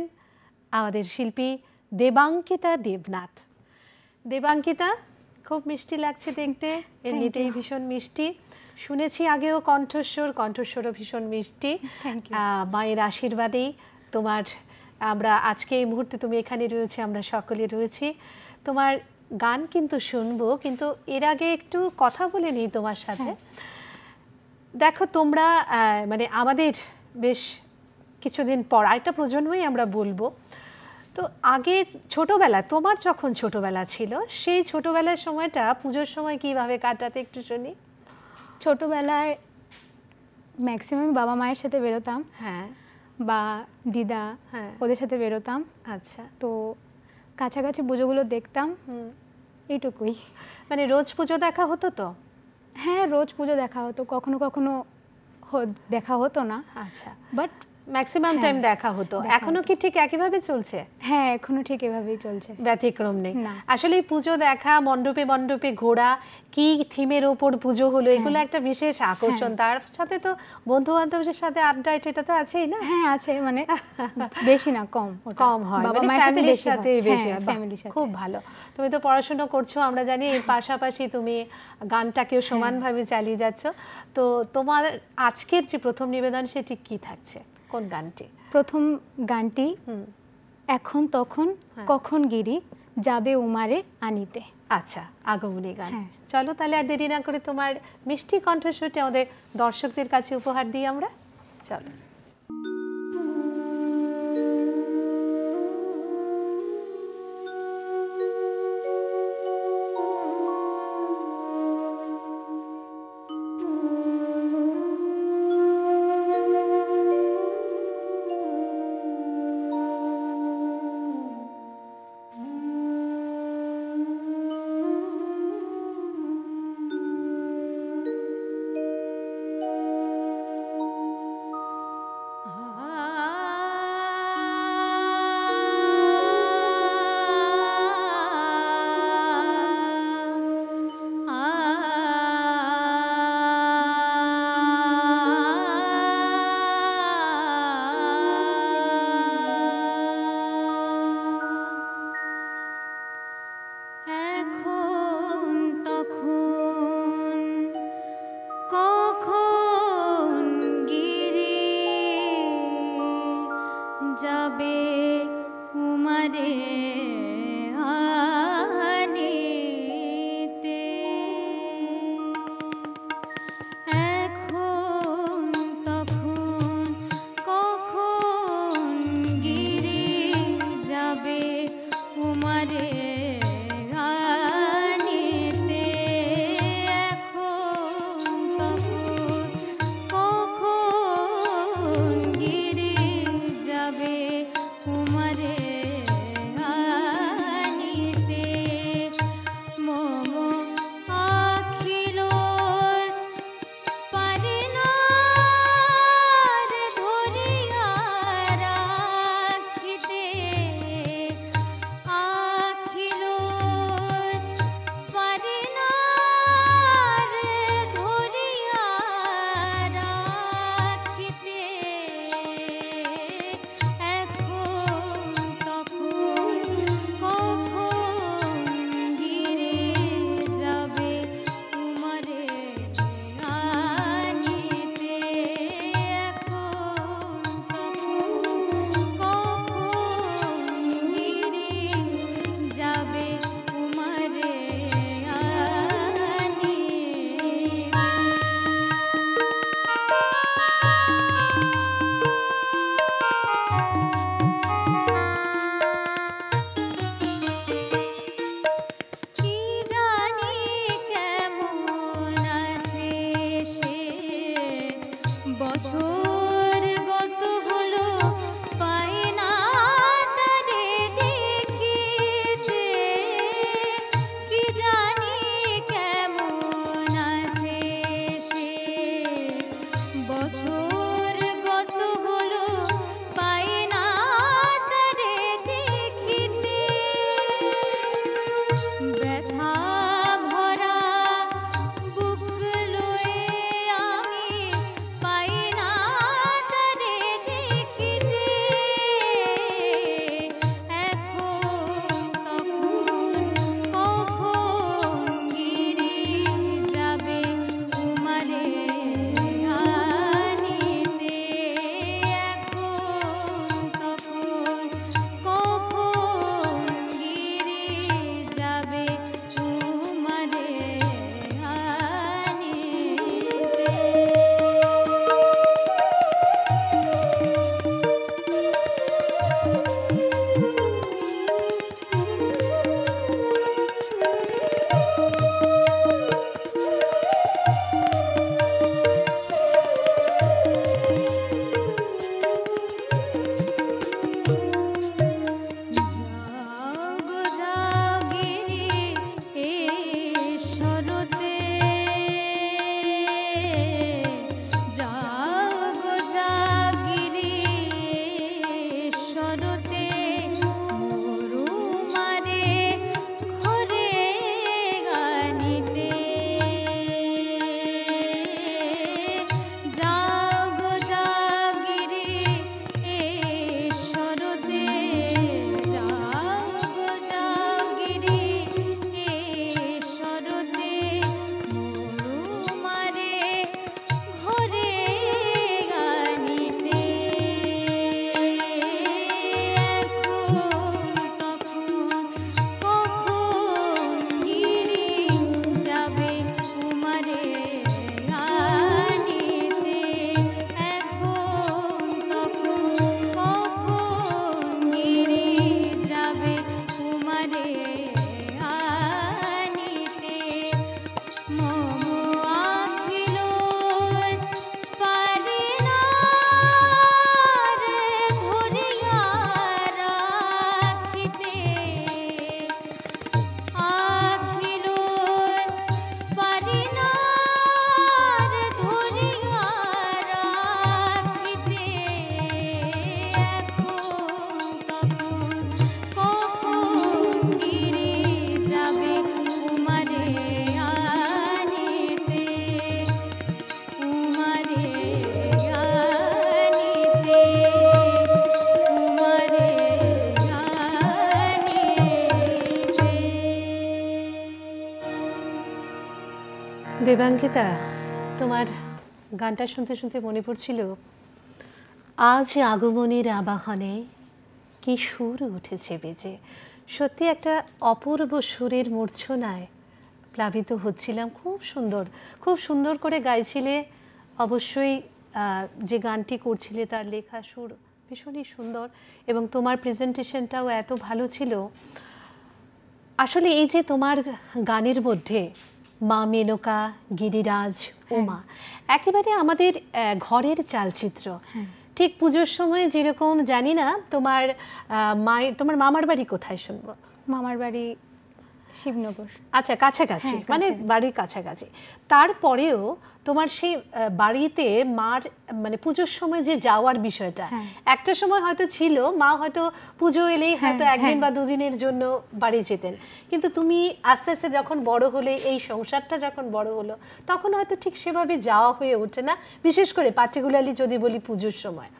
আমাদের শিল্পী দেবাঙ্কিতা দেবনাথ। দেবাঙ্কিতা, খুব মিষ্টি লাগছে দেখতে, এমনিতেই ভীষণ মিষ্টি। শুনেছি আগেও কণ্ঠস্বরও ভীষণ মিষ্টি। মায়ের আশীর্বাদেই তোমার আমরা আজকে এই মুহূর্তে তুমি এখানে রয়েছে, আমরা সকলে রয়েছি। তোমার গান কিন্তু শুনবো, কিন্তু এর আগে একটু কথা বলে নিই তোমার সাথে। দেখো, তোমরা মানে আমাদের বেশ কিছুদিন পর আরেকটা প্রজন্মই আমরা বলবো। তো আগে ছোটবেলা, তোমার যখন ছোটবেলা ছিল, সেই ছোটবেলার সময়টা পুজোর সময় কিভাবে কাটাতে একটু শুনি। ছোটবেলায় ম্যাক্সিমাম বাবা মায়ের সাথে বেরোতাম, হ্যাঁ, বা দিদা, হ্যাঁ, ওদের সাথে বেরোতাম। আচ্ছা, তো কাছাকাছি পুজোগুলো দেখতাম, এইটুকুই। মানে রোজ পুজো দেখা হতো তো? হ্যাঁ, রোজ পুজো দেখা হতো, কখনো কখনো দেখা হতো না। আচ্ছা, বাট ম্যাক্সিমাম টাইম দেখা হতো, এখনো কি ঠিক একইভাবে চলছে? হ্যাঁ, এখনো ঠিক এভাবেই চলছে। ব্যতিক্রম নেই। না। আসলে এই পুজো দেখা, মণ্ডপে মণ্ডপে ঘোরা, কি থিমের ওপর পুজো হলো, এগুলো একটা বিশেষ আকর্ষণ। তার সাথে তো বন্ধু বান্ধবদের সাথে আড্ডা, এটা তো আছেই না? হ্যাঁ আছে, মানে বেশি না, কম ওটা। কম হয়, বাবা মানে মায়ের সাথে ফ্যামিলির বেশি সাথে হয়। বেশি হ্যাঁ, হয়। বাহ, ফ্যামিলির সাথে। খুব ভালো। তুমি তো পড়াশোনা করছো, আমরা জানি, এর পাশাপাশি তুমি গানটাকেও সমানভাবে চালিয়ে যাচ্ছ। তো তোমার আজকের যে প্রথম নিবেদন, সেটি কি থাকছে, কোন গানটি? প্রথম গানটি এখন তখন কখন গিরি যাবে উমারে আনিতে। আচ্ছা, আগমনী গান। হ্যাঁ। চলো তাহলে আর দেরি না করে তোমার মিষ্টি কণ্ঠস্বরটি আমাদের দর্শকদের কাছে উপহার দিই আমরা। চলো। দেবাঙ্গিতা, তোমার গানটা শুনতে শুনতে মনে পড়ছিল, আজ আগমনের আবাহনে কি সুর উঠেছে বেজে। সত্যি একটা অপূর্ব সুরের মূর্ছনায় প্লাবিত হচ্ছিলাম। খুব সুন্দর করে গাইছিলে। অবশ্যই যে গানটি করছিলে তার লেখা সুর ভীষণই সুন্দর, এবং তোমার প্রেজেন্টেশনটাও এত ভালো ছিল। আসলে এই যে তোমার গানের মধ্যে মা মেনকা, গিরিরাজ, উমা একেবারে আমাদের ঘরের চালচিত্র। ঠিক পুজোর সময় যেরকম, জানি না তোমার তোমার মামার বাড়ি কোথায় শুনবো? মামার বাড়ি শিবনগর। আচ্ছা, কাছাকাছি, হ্যাঁ, মানে কাছাকাছি। বাড়ির কাছাকাছি। তারপরেও তোমার সেই বাড়িতে মার মানে পুজোর সময় যে যাওয়ার বিষয়টা, হ্যাঁ। একটা সময় হয়তো ছিল মা হয়তো পুজো এলেই হয়তো হ্যাঁ, একদিন হ্যাঁ। বা দুদিনের জন্য বাড়ি যেতেন, কিন্তু তুমি আস্তে আস্তে যখন বড় হলে, এই সংসারটা যখন বড় হলো, তখন হয়তো ঠিক সেভাবে যাওয়া হয়ে ওঠে না, বিশেষ করে পার্টিকুলারলি যদি বলি পুজোর সময়।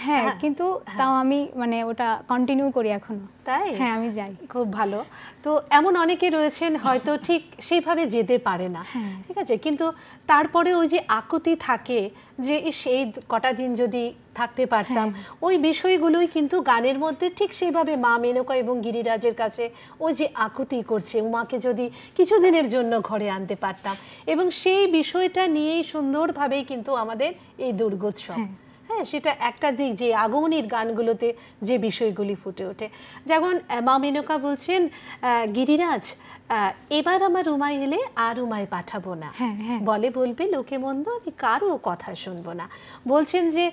হ্যাঁ, কিন্তু তাও আমি মানে ওটা কন্টিনিউ করি এখনো। তাই? হ্যাঁ, আমি যাই। খুব ভালো। তো এমন অনেকে রয়েছেন হয়তো ঠিক সেইভাবে যেতে পারে না, হ্যাঁ। ঠিক আছে, কিন্তু তারপরে ওই যে আকুতি থাকে যে সেই কটা দিন যদি থাকতে পারতাম, ওই বিষয়গুলোই কিন্তু গানের মধ্যে ঠিক সেইভাবে মা মেনকা এবং গিরিরাজের কাছে ওই যে আকুতি করছে, উমাকে যদি কিছুদিনের জন্য ঘরে আনতে পারতাম, এবং সেই বিষয়টা নিয়েই সুন্দরভাবেই কিন্তু আমাদের এই দুর্গোৎসব। হ্যাঁ, সেটা একটা দিক, যে আগমনীর গানগুলোতে যে বিষয়গুলি ফুটে ওঠে। যেমন মা মেনকা বলছেন, গিরিরাজ এবার আমার উমায় এলে আর উমায় পাঠাবো না, বলে বলবে লোকে মন্দ, আমি কারো কথা শুনবো না। বলছেন যে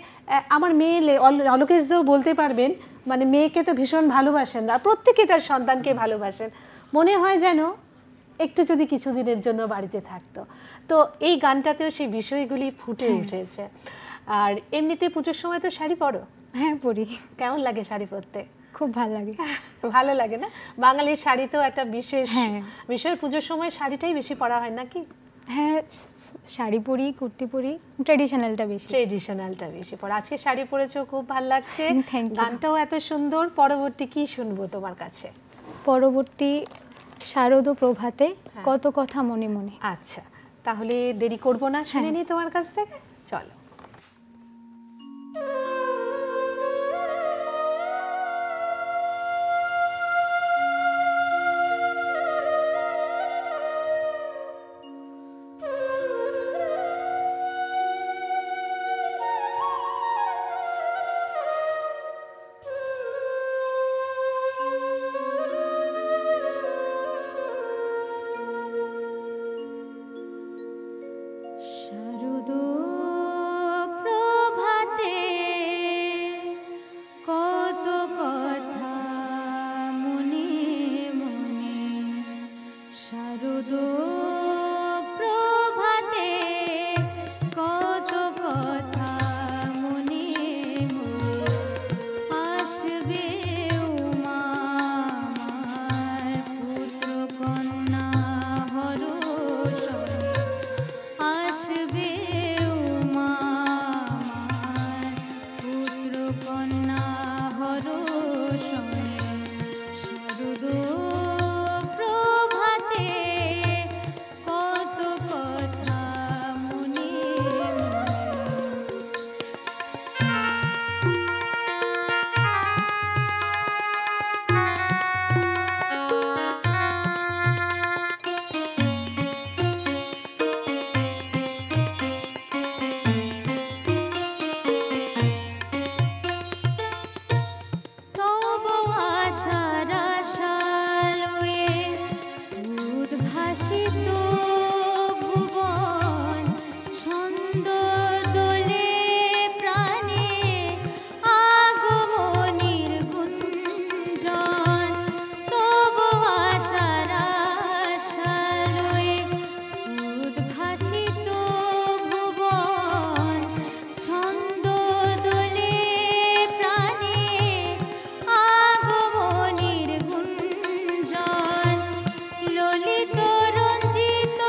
আমার মেয়ে, অলোকেশদাও বলতে পারবেন, মানে মেয়েকে তো ভীষণ ভালোবাসেন, না প্রত্যেকে তার সন্তানকে ভালোবাসেন, মনে হয় যেন একটু যদি কিছুদিনের জন্য বাড়িতে থাকতো। তো এই গানটাতেও সেই বিষয়গুলি ফুটে উঠেছে। আর এমনিতে পুজোর সময় তো শাড়ি পরো? হ্যাঁ, পরি। কেমন লাগে শাড়ি পরতে? খুব ভালো লাগে। ভালো লাগে না? বাঙালির শাড়ি তো একটা বিশেষ হ্যাঁ। বিষয়। পুজোর সময় শাড়িটাই বেশি পরা হয় নাকি? হ্যাঁ, শাড়ি পরি, কুর্তি পরি, ট্র্যাডিশনালটা বেশি। ট্রেডিশনালটা বেশি পরা। আজকে শাড়ি পরেছো, খুব ভালো লাগছে। Thank you. গানটাও এত সুন্দর। পরবর্তী কি শুনবো তোমার কাছে? পরবর্তী শারদ প্রভাতে কত কথা মনে মনে। আচ্ছা, তাহলে দেরি করব না, শুনে নিই তোমার কাছ থেকে। চলো। শারদ প্রভাতে কত কথা মনে মনে, শারদ প্রভাতে কত কথা মনে মনে, আসবে উমা আমার পুত্র কন্যা হরষণে, আসবে উমা আমার পুত্র কন্যা হরষণে, শারদ প্রভাতে কত কথা মনে তব আশার আশালয়ে উদ্ভাসিত ভুবন, ছন্দ দোলে প্রাণে আগমনীর গুঞ্জন, তব আশার আশালয়ে উদ্ভাসিত ভুবন, ছন্দ দোলে প্রাণে আগমনীর গুঞ্জন, ললিত রঞ্জিত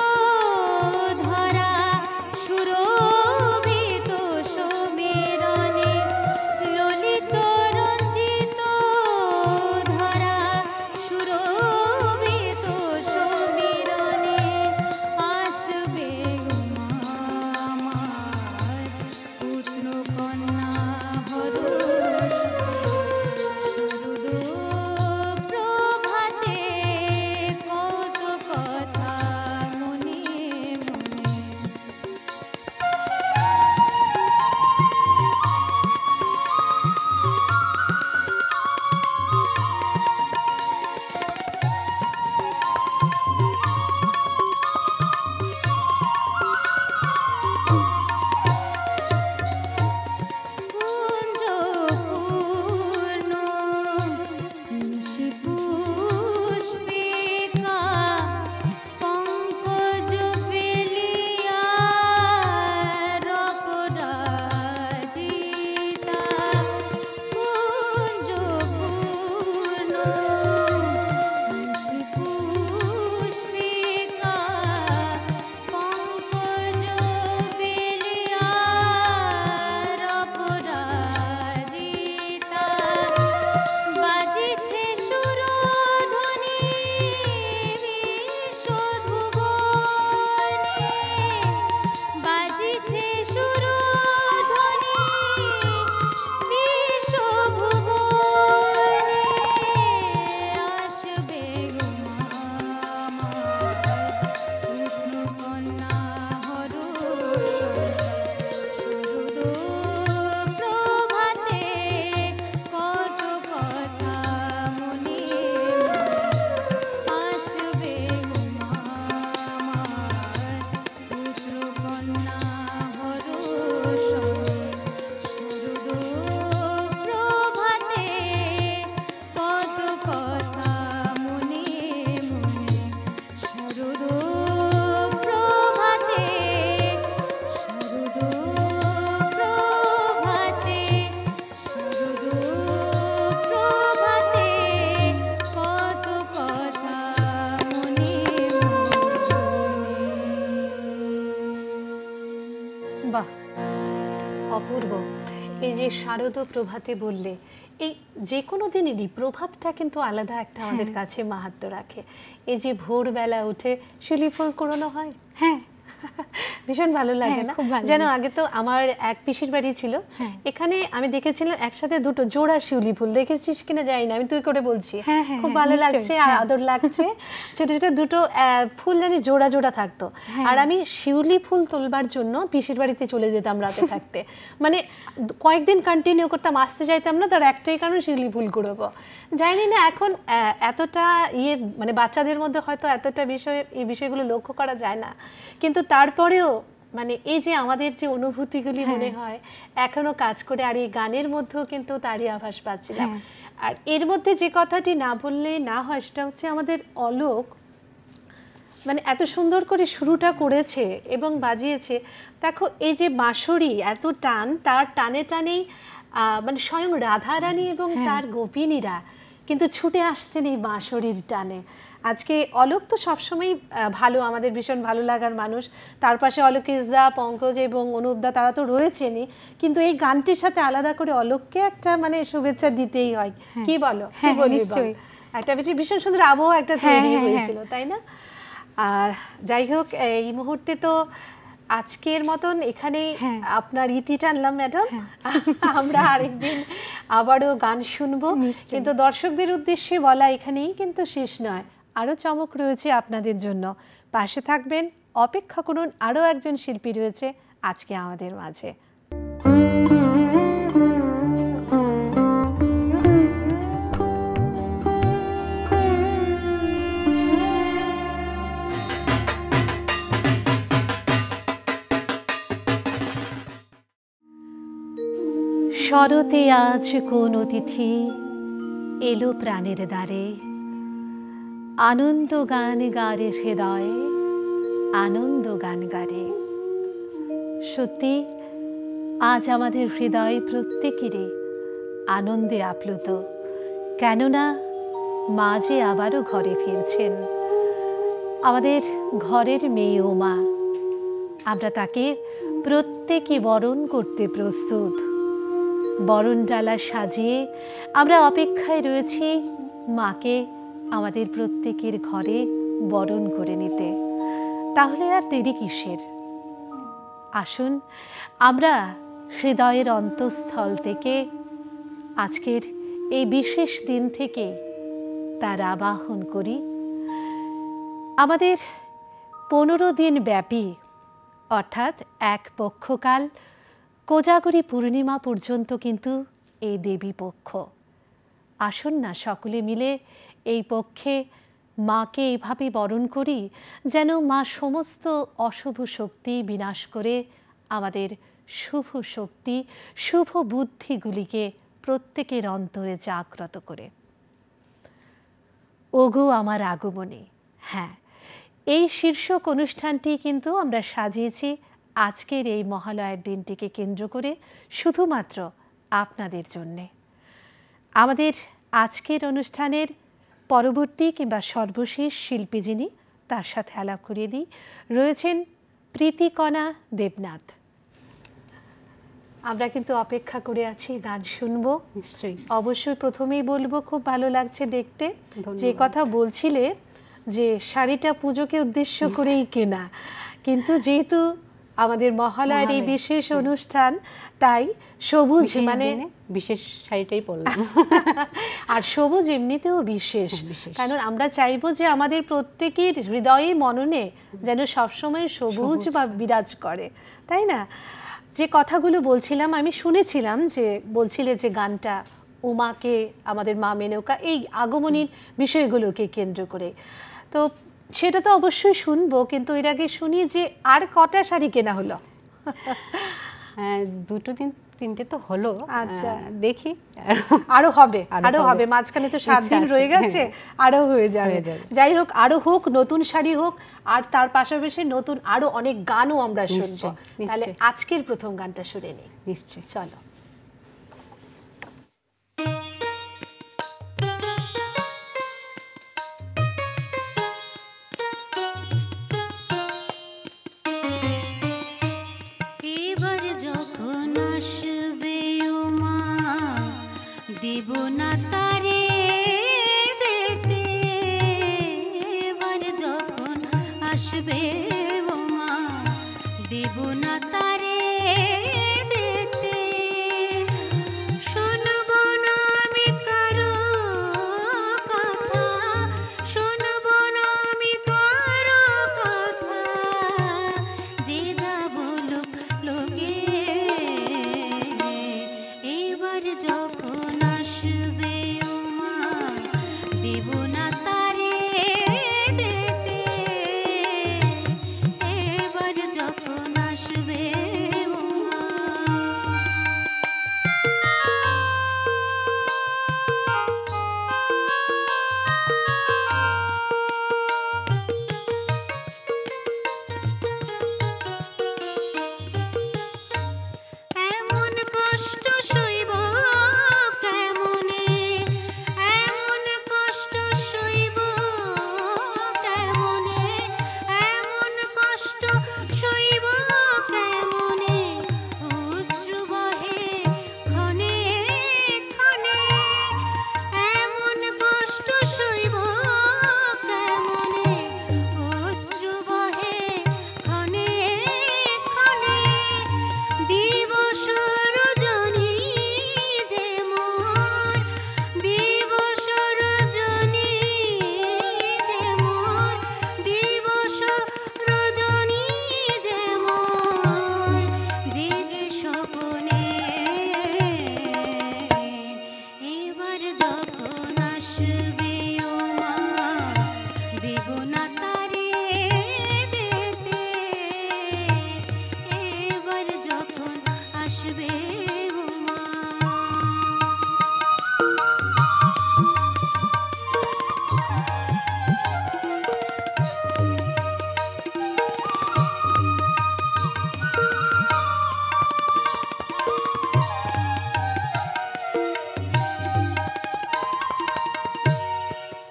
অপূর্ব। এই যে শারদ প্রভাতে বললে, এই যে কোনো দিনেরই প্রভাতটা কিন্তু আলাদা একটা আমাদের কাছে মাহাত্ম্য রাখে। এই যে ভোরবেলা উঠে শিউলি ফুল কুড়োনো হয়, হ্যাঁ ভীষণ ভালো লাগে না? খুব ভালো যেন লাগে। আগে তো আমার এক পিসির বাড়ি ছিল, হ্যাঁ। এখানে আমি দেখেছিলাম একসাথে দুটো জোড়া শিউলি ফুল, দেখেছিস কিনা জানি না, আমি তুই করে বলছি, হ্যাঁ, হ্যাঁ, খুব হ্যাঁ, ভালো নিশ্চয়ই, লাগছে আর হ্যাঁ। আদর লাগছে। ছোট ছোট দুটো ফুল জানি জোড়া জোড়া থাকতো, আর আমি শিউলি ফুল তুলবার জন্য পিসির বাড়িতে চলে যেতাম রাতে থাকতে, মানে কয়েকদিন কন্টিনিউ করতাম, আসতে চাইতাম না, তার একটাই কারণ শিউলি ফুল কুড়োবো। জানি না এখন এতটা মানে বাচ্চাদের মধ্যে হয়তো এতটা এই বিষয়গুলো লক্ষ্য করা যায় না, কিন্তু তারপরেও মানে এই যে আমাদের যে অনুভূতিগুলি মনে হয় এখনো কাজ করে, আর এই গানের মধ্যেও কিন্তু তারই আভাস পাচ্ছিলাম। আর এর মধ্যে যে কথাটি না বললে না হয় সেটা হচ্ছে আমাদের অলোক মানে এত সুন্দর করে শুরুটা করেছে এবং বাজিয়েছে। দেখো এই যে বাঁশরি এত টান, তার টানে টানেই মানে স্বয়ং রাধারানী এবং তার গোপিনীরা কিন্তু ছুটে আসছেন এই বাঁশরির টানে। আজকে অলোক তো সবসময় ভালো, আমাদের ভীষণ ভালো লাগার মানুষ, তার পাশে অলোকেশদা, পঙ্কজ এবং অনুপদা তারা তো রয়েছেনই, কিন্তু এই গানটির সাথে আলাদা করে অলোককে একটা মানে শুভেচ্ছা দিতেই হয়। কি বলো? কি বলবি? নিশ্চয়ই। একটা ভীষণ সুন্দর আবহাওয়া একটা তৈরি হয়েছিল, তাই না? আর যাই হোক, এই মুহূর্তে তো আজকের মতন এখানেই আপনার ইতি টানলাম ম্যাডাম। আমরা আরেকদিন আবারও গান শুনবো, কিন্তু দর্শকদের উদ্দেশ্যে বলা এখানেই কিন্তু শেষ নয়, আরও চমক রয়েছে আপনাদের জন্য। পাশে থাকবেন, অপেক্ষা করুন, আরও একজন শিল্পী রয়েছে আজকে আমাদের মাঝে। শরতে আজ কোন অতিথি এলো প্রাণের দ্বারে, আনন্দ গান গারে হৃদয়ে, আনন্দ গান গারে। সত্যি আজ আমাদের হৃদয় প্রত্যেকেরই আনন্দে আপ্লুত, কেননা মা যে আবারও ঘরে ফিরছেন, আমাদের ঘরের মেয়ে ও মা। আমরা তাকে প্রত্যেকে বরণ করতে প্রস্তুত। বরণ ডালা সাজিয়ে আমরা অপেক্ষায় রয়েছি মাকে আমাদের প্রত্যেকের ঘরে বরণ করে নিতে। তাহলে আর দেরি কিসের? আসুন আমরা হৃদয়ের অন্তঃস্থল থেকে আজকের এই বিশেষ দিন থেকে তার আবাহন করি। আমাদের 15 দিন ব্যাপী, অর্থাৎ এক পক্ষকাল কোজাগরী পূর্ণিমা পর্যন্ত কিন্তু এই দেবী পক্ষ। আসুন না সকলে মিলে এই পক্ষে মাকে এইভাবে বরণ করি যেন মা সমস্ত অশুভ শক্তি বিনাশ করে আমাদের শুভ শক্তি, শুভ বুদ্ধিগুলিকে প্রত্যেকের অন্তরে জাগ্রত করে। ওগো আমার আগমনী, হ্যাঁ, এই শীর্ষক অনুষ্ঠানটি কিন্তু আমরা সাজিয়েছি আজকের এই মহালয়ার দিনটিকে কেন্দ্র করে শুধুমাত্র আপনাদের জন্যে। আমাদের আজকের অনুষ্ঠানের পরবর্তী কিংবা সর্বশেষ শিল্পী যিনি, তার সাথে আলাপ করিয়ে দিই, রয়েছেন প্রীতিকণা দেবনাথ। আমরা কিন্তু অপেক্ষা করে আছি, গান শুনবো নিশ্চয়ই। অবশ্যই প্রথমেই বলবো খুব ভালো লাগছে দেখতে। যে কথা বলছিলে যে শাড়িটা পুজোকে উদ্দেশ্য করেই কেনা, কিন্তু যেহেতু আমাদের মহালয়ার এই বিশেষ অনুষ্ঠান, তাই সবুজ মানে বিশেষ শাড়িটাই পরলাম। আর সবুজ এমনিতেও বিশেষ, কারণ আমরা চাইবো যে আমাদের প্রত্যেকের হৃদয়ে মননে যেন সবসময় সবুজ বা বিরাজ করে, তাই না? যে কথাগুলো বলছিলাম, আমি শুনেছিলাম যে বলছিলে যে গানটা উমাকে, আমাদের মা মেনকা, এই আগমনীর বিষয়গুলোকে কেন্দ্র করে, তো সেটা তো অবশ্যই শুনবো, কিন্তু এর আগে শুনি যে আর কটা শাড়ি কেনা হলো? দুটো দিন তিনটে তো হলো। আচ্ছা, দেখি আরো হবে, আরো হবে, মাঝখানে তো 7 দিন রয়ে গেছে, আরো হয়ে যাবে। যাই হোক, আরো হোক, নতুন শাড়ি হোক, আর তার পাশাপাশি নতুন আরো অনেক গানও আমরা শুনবো। তাহলে আজকের প্রথম গানটা শুনে নিই। নিশ্চয়, চলো। এবার যখন আসবে আসবে ও মা, দেব না তারে যেতে। শুনব না আমি কারো কথা, শুনব না আমি কারো কথা, যে যা বলুক লোকে। এবার যখন আসবে ও মা, দেব না তারে যেতে। এবার যখন আসবে ও মা। এমন কষ্ট সইব কেমনে, এমন কষ্ট সইব কেমনে, এমন কষ্ট সইব কেমনে, অশ্রু বহে ক্ষণে ক্ষণে। এমন কষ্ট সইব কেমনে, অশ্রু বহে ক্ষণে ক্ষণে। দিবস রজনী যে মোর, দিবস রজনী যে মোর, দিবস রজনী যে মোর, জেগে স্বপনে। এবার যখন আসবে ও মা, দেব না তারে যেতে। এবার যখন আসবে ও মা।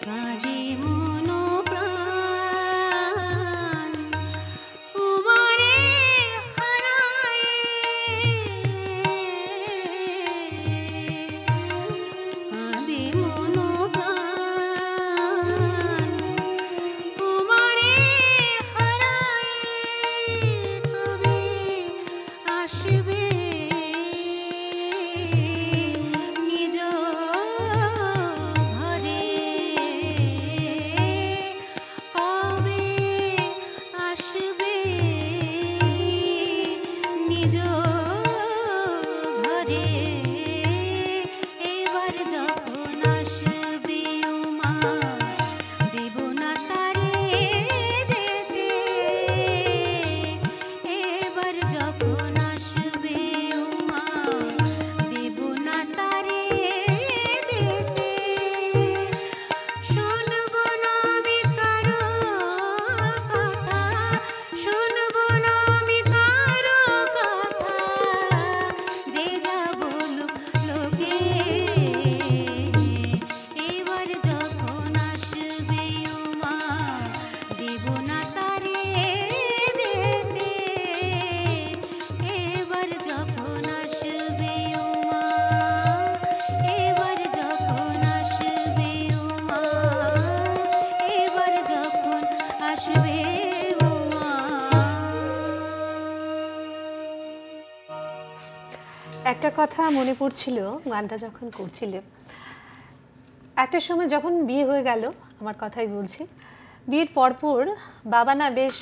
কাজে মন প্রাণ তোমারে হারায়। কাজে মন প্রাণ তোমারে হারায়। তবে আসবে নিজ ঘরে, কবে আসবে নিজ ঘরে। এবার যখন আসবে ও মা, দেব না তারে যেতে। এবার যখন আসবে ও মা, দেব না তারে যেতে। শুনব না আমি কারো কথা, শুনব না আমি কারো কথা, যে যা বলুক লোকে। এবার যখন আসবে ও মা, দেব না তারে যেতে। এবার যখন আসবে ও মা, এবার যখন আসবে ও মা, এবার যখন আসবে ও মা। একটা কথা মনে পড়ছিল গানটা যখন করছিলে। একটা সময় যখন বিয়ে হয়ে গেল, আমার কথাই বলছি, বিয়ের পরপর বাবা না বেশ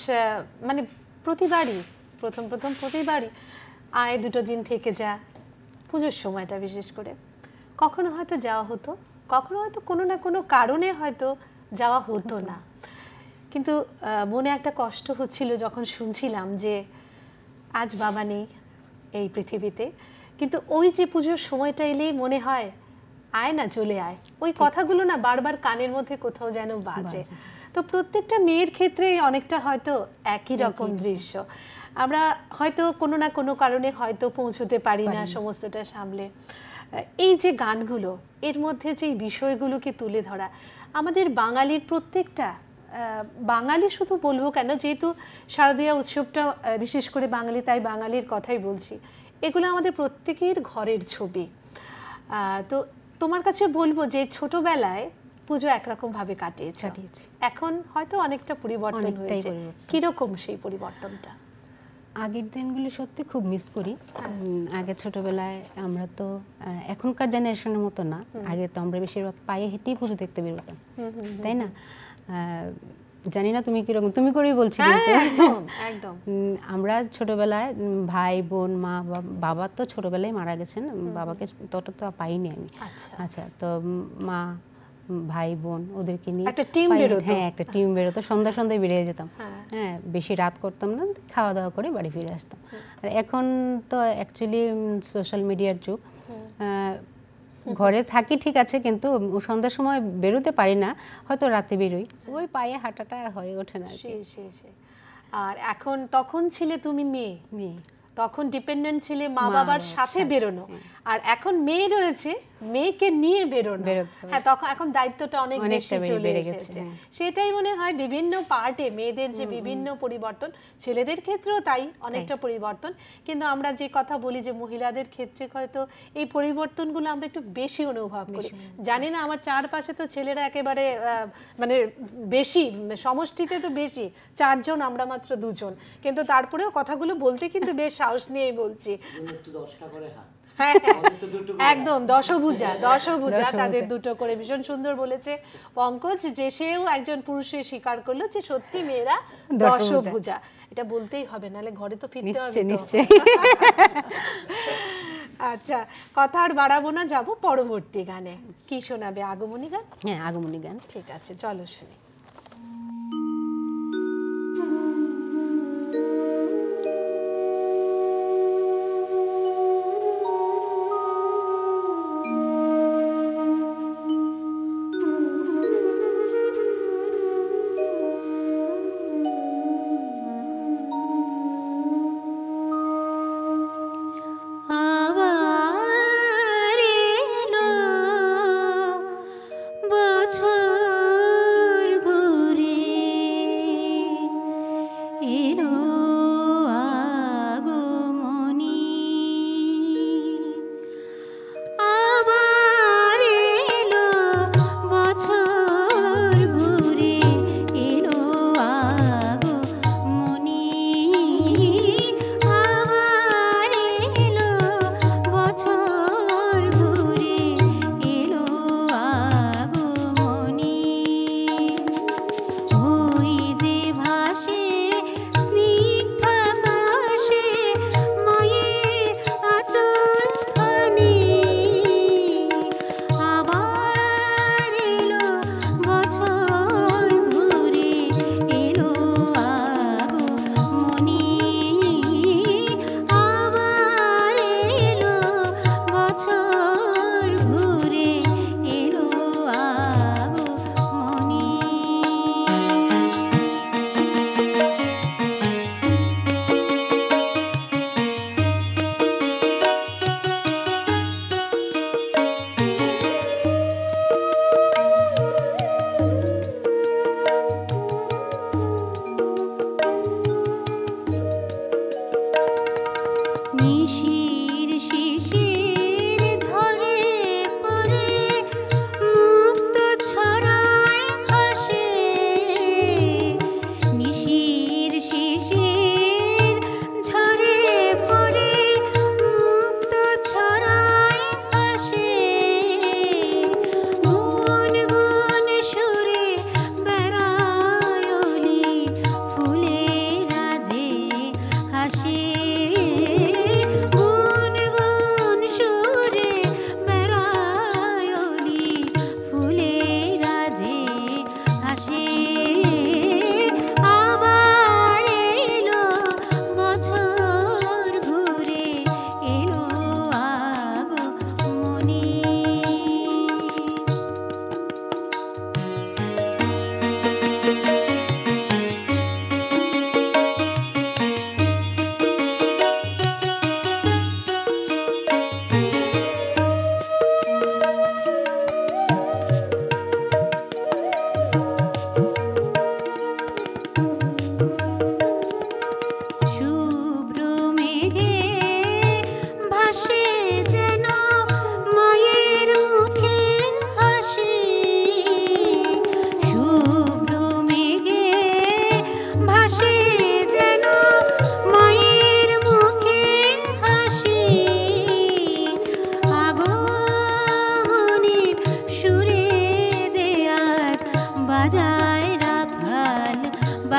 মানে প্রতিবারই প্রথম প্রতিবারই আয় 2 দিন থেকে যা, পুজোর সময়টা বিশেষ করে। কখনো হয়তো যাওয়া হতো, কখনো হয়তো কোনো না কোনো কারণে হয়তো যাওয়া হতো না। কিন্তু মনে একটা কষ্ট হচ্ছিল যখন শুনছিলাম যে আজ বাবা নেই এই পৃথিবীতে, কিন্তু ওই যে পুজোর সময়টা এলেই মনে হয় আয় না, চলে আয়। ওই কথাগুলো না বারবার কানের মধ্যে কোথাও যেন বাজে। তো প্রত্যেকটা মেয়ের ক্ষেত্রেই অনেকটা হয়তো একই রকম দৃশ্য। আমরা হয়তো কোনো না কোনো কারণে হয়তো পৌঁছতে পারি না সমস্তটা সামলে। এই যে গানগুলো, এর মধ্যে যে বিষয়গুলোকে তুলে ধরা, আমাদের বাঙালির প্রত্যেকটা বাঙালি শুধু বলবো কেন, যেহেতু শারদীয়া উৎসবটা বিশেষ করে বাঙালি, তাই বাঙালির কথাই বলছি। এগুলো আমাদের প্রত্যেকের ঘরের ছবি। তো তোমার কাছে বলবো যে ছোটবেলায় পুজো একরকম ভাবে কাটিয়েছি। এখন হয়তো অনেকটা পরিবর্তন অনেকটাই হয়েছে, পরিবর্তন। কিরকম সেই পরিবর্তনটা? আগের দিনগুলো সত্যি খুব মিস করি। আগে ছোটবেলায় আমরা তো এখনকার জেনারেশনের মতো না, আগে তো আমরা বেশিরভাগ পায়ে হেঁটেই পুজো দেখতে বেরোতাম, তাই না? জানি না তুমি কিরকম, তুমি করেই বলছি কিন্তু একদম একদম। আমরা ছোটবেলায় ভাই বোন মা বাবা তো ছোটবেলায় মারা গেছেন, বাবাকে ততটা পাইনি আমি। আচ্ছা, তো মা ভাই বোন ওদেরকে নিয়ে একটা টিম বেরোতো। হ্যাঁ, একটা টিম বেরোতো, সন্ধ্যায় বেরিয়ে যেতাম। হ্যাঁ, বেশি রাত করতাম না, খাওয়া দাওয়া করে বাড়ি ফিরে আসতাম। আর এখন তো অ্যাকচুয়ালি সোশ্যাল মিডিয়ার যুগ, ঘরে থাকি ঠিক আছে, কিন্তু সন্ধ্যার সময় বেরোতে পারি না, হয়তো রাতে বেরোই, ওই পায়ে হাঁটাটা আর হয়ে ওঠে না আর কি। আর এখন, তখন ছিলে তুমি মেয়ে, তখন ডিপেন্ডেন্ট ছিলে মা বাবার বাবার সাথে সাথে, বেরোনো, আর এখন মেয়ে রয়েছে, মেয়েকে নিয়ে বেরোনো। বেরোতে হবে। হ্যাঁ, তখন এখন দায়িত্বটা অনেক বেশি অনেকটা চলে বেড়ে এসেছে। গেছে, হ্যাঁ। সেটাই মনে হয় বিভিন্ন পার্টে মেয়েদের যে বিভিন্ন পরিবর্তন, ছেলেদের ক্ষেত্রেও তাই অনেকটা পরিবর্তন, কিন্তু আমরা যে কথা বলি যে মহিলাদের ক্ষেত্রে হয়তো এই পরিবর্তনগুলো আমরা একটু বেশি অনুভব করি। জানি না, আমার চারপাশে তো ছেলেরা একেবারে মানে বেশি, সমষ্টিতে তো বেশি, 4 জন, আমরা মাত্র 2 জন, কিন্তু তারপরেও কথাগুলো বলতে কিন্তু বেশ সাহস নিয়েই বলছি। হ্যাঁ, একদম দশভুজা, তাদের দুটো করে, ভীষণ সুন্দর বলেছে পঙ্কজ, যে সেও একজন পুরুষের স্বীকার করলো যে সত্যি মেয়েরা দশভুজা। এটা বলতেই হবে, নাহলে ঘরে তো ফিরতে হবে তো। নিশ্চয়ই। আচ্ছা, কথা আর বাড়াবো না, যাবো পরবর্তী গানে। কি শোনাবে? আগমনী গান? হ্যাঁ, আগমনী গান। ঠিক আছে, চলো শুনি। আবার এলো বছর ঘুরে, এলো আগমনী, আবার এলো বছর ঘুরে, এলো আগমনী, আবার এলো বছর ঘুরে, এলো আগমনী। ওই যে ভাসে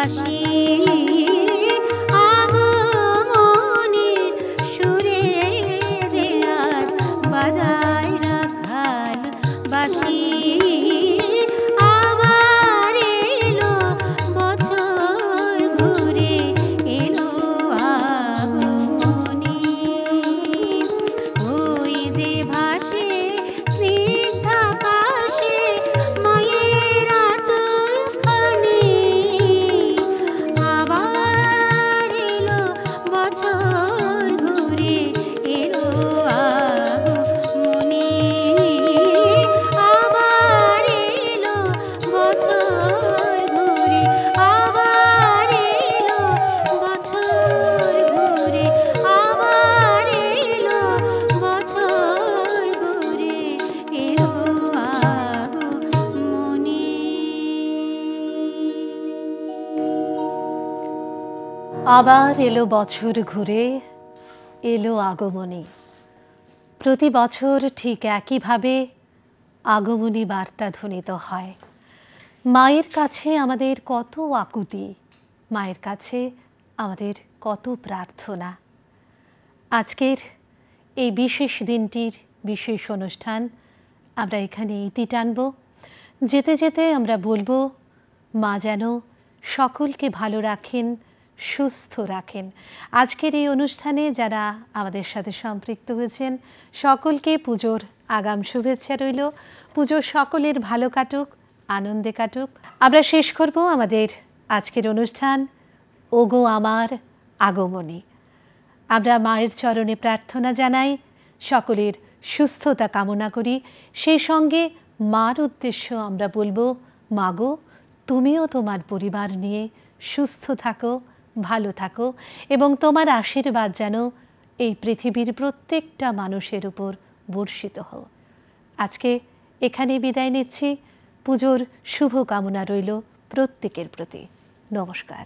বাঁশি আগমনের সুরে যে আজ বাজায় রাখাল বাঁশি আবার এলো বছর ঘুরে এলো আগমনী ওই যে ভাসে স্নিগ্ধা পাশে মায়ের আঁচলখানি আবার এলো বছর ঘুরে এলো আগমনী আবার এলো বছর ঘুরে আবার এলো বছর ঘুরে আবার এলো বছর ঘুরে এলো আগমনী। আবার এলো বছর ঘুরে এলো আগমনী। প্রতি বছর ঠিক একইভাবে আগমনী বার্তা ধ্বনিত হয়। মায়ের কাছে আমাদের কত আকুতি, মায়ের কাছে আমাদের কত প্রার্থনা। আজকের এই বিশেষ দিনটির বিশেষ অনুষ্ঠান আমরা এখানে ইতি টানব। যেতে যেতে আমরা বলবো মা যেন সকলকে ভালো রাখেন, সুস্থ রাখেন। আজকের এই অনুষ্ঠানে যারা আমাদের সাথে সম্পৃক্ত হয়েছেন সকলকে পুজোর আগাম শুভেচ্ছা রইল। পুজো সকলের ভালো কাটুক, আনন্দে কাটুক। আমরা শেষ করব আমাদের আজকের অনুষ্ঠান ওগো আমার আগমনী। আমরা মায়ের চরণে প্রার্থনা জানাই, সকলের সুস্থতা কামনা করি। সেই সঙ্গে মার উদ্দেশ্য আমরা বলবো, মাগো তুমিও তোমার পরিবার নিয়ে সুস্থ থাকো, ভালো থাকো এবং তোমার আশীর্বাদ যেন এই পৃথিবীর প্রত্যেকটা মানুষের উপর বর্ষিত হোক। আজকে এখানে বিদায় নিচ্ছি। পুজোর শুভ কামনা রইল প্রত্যেকের প্রতি। নমস্কার।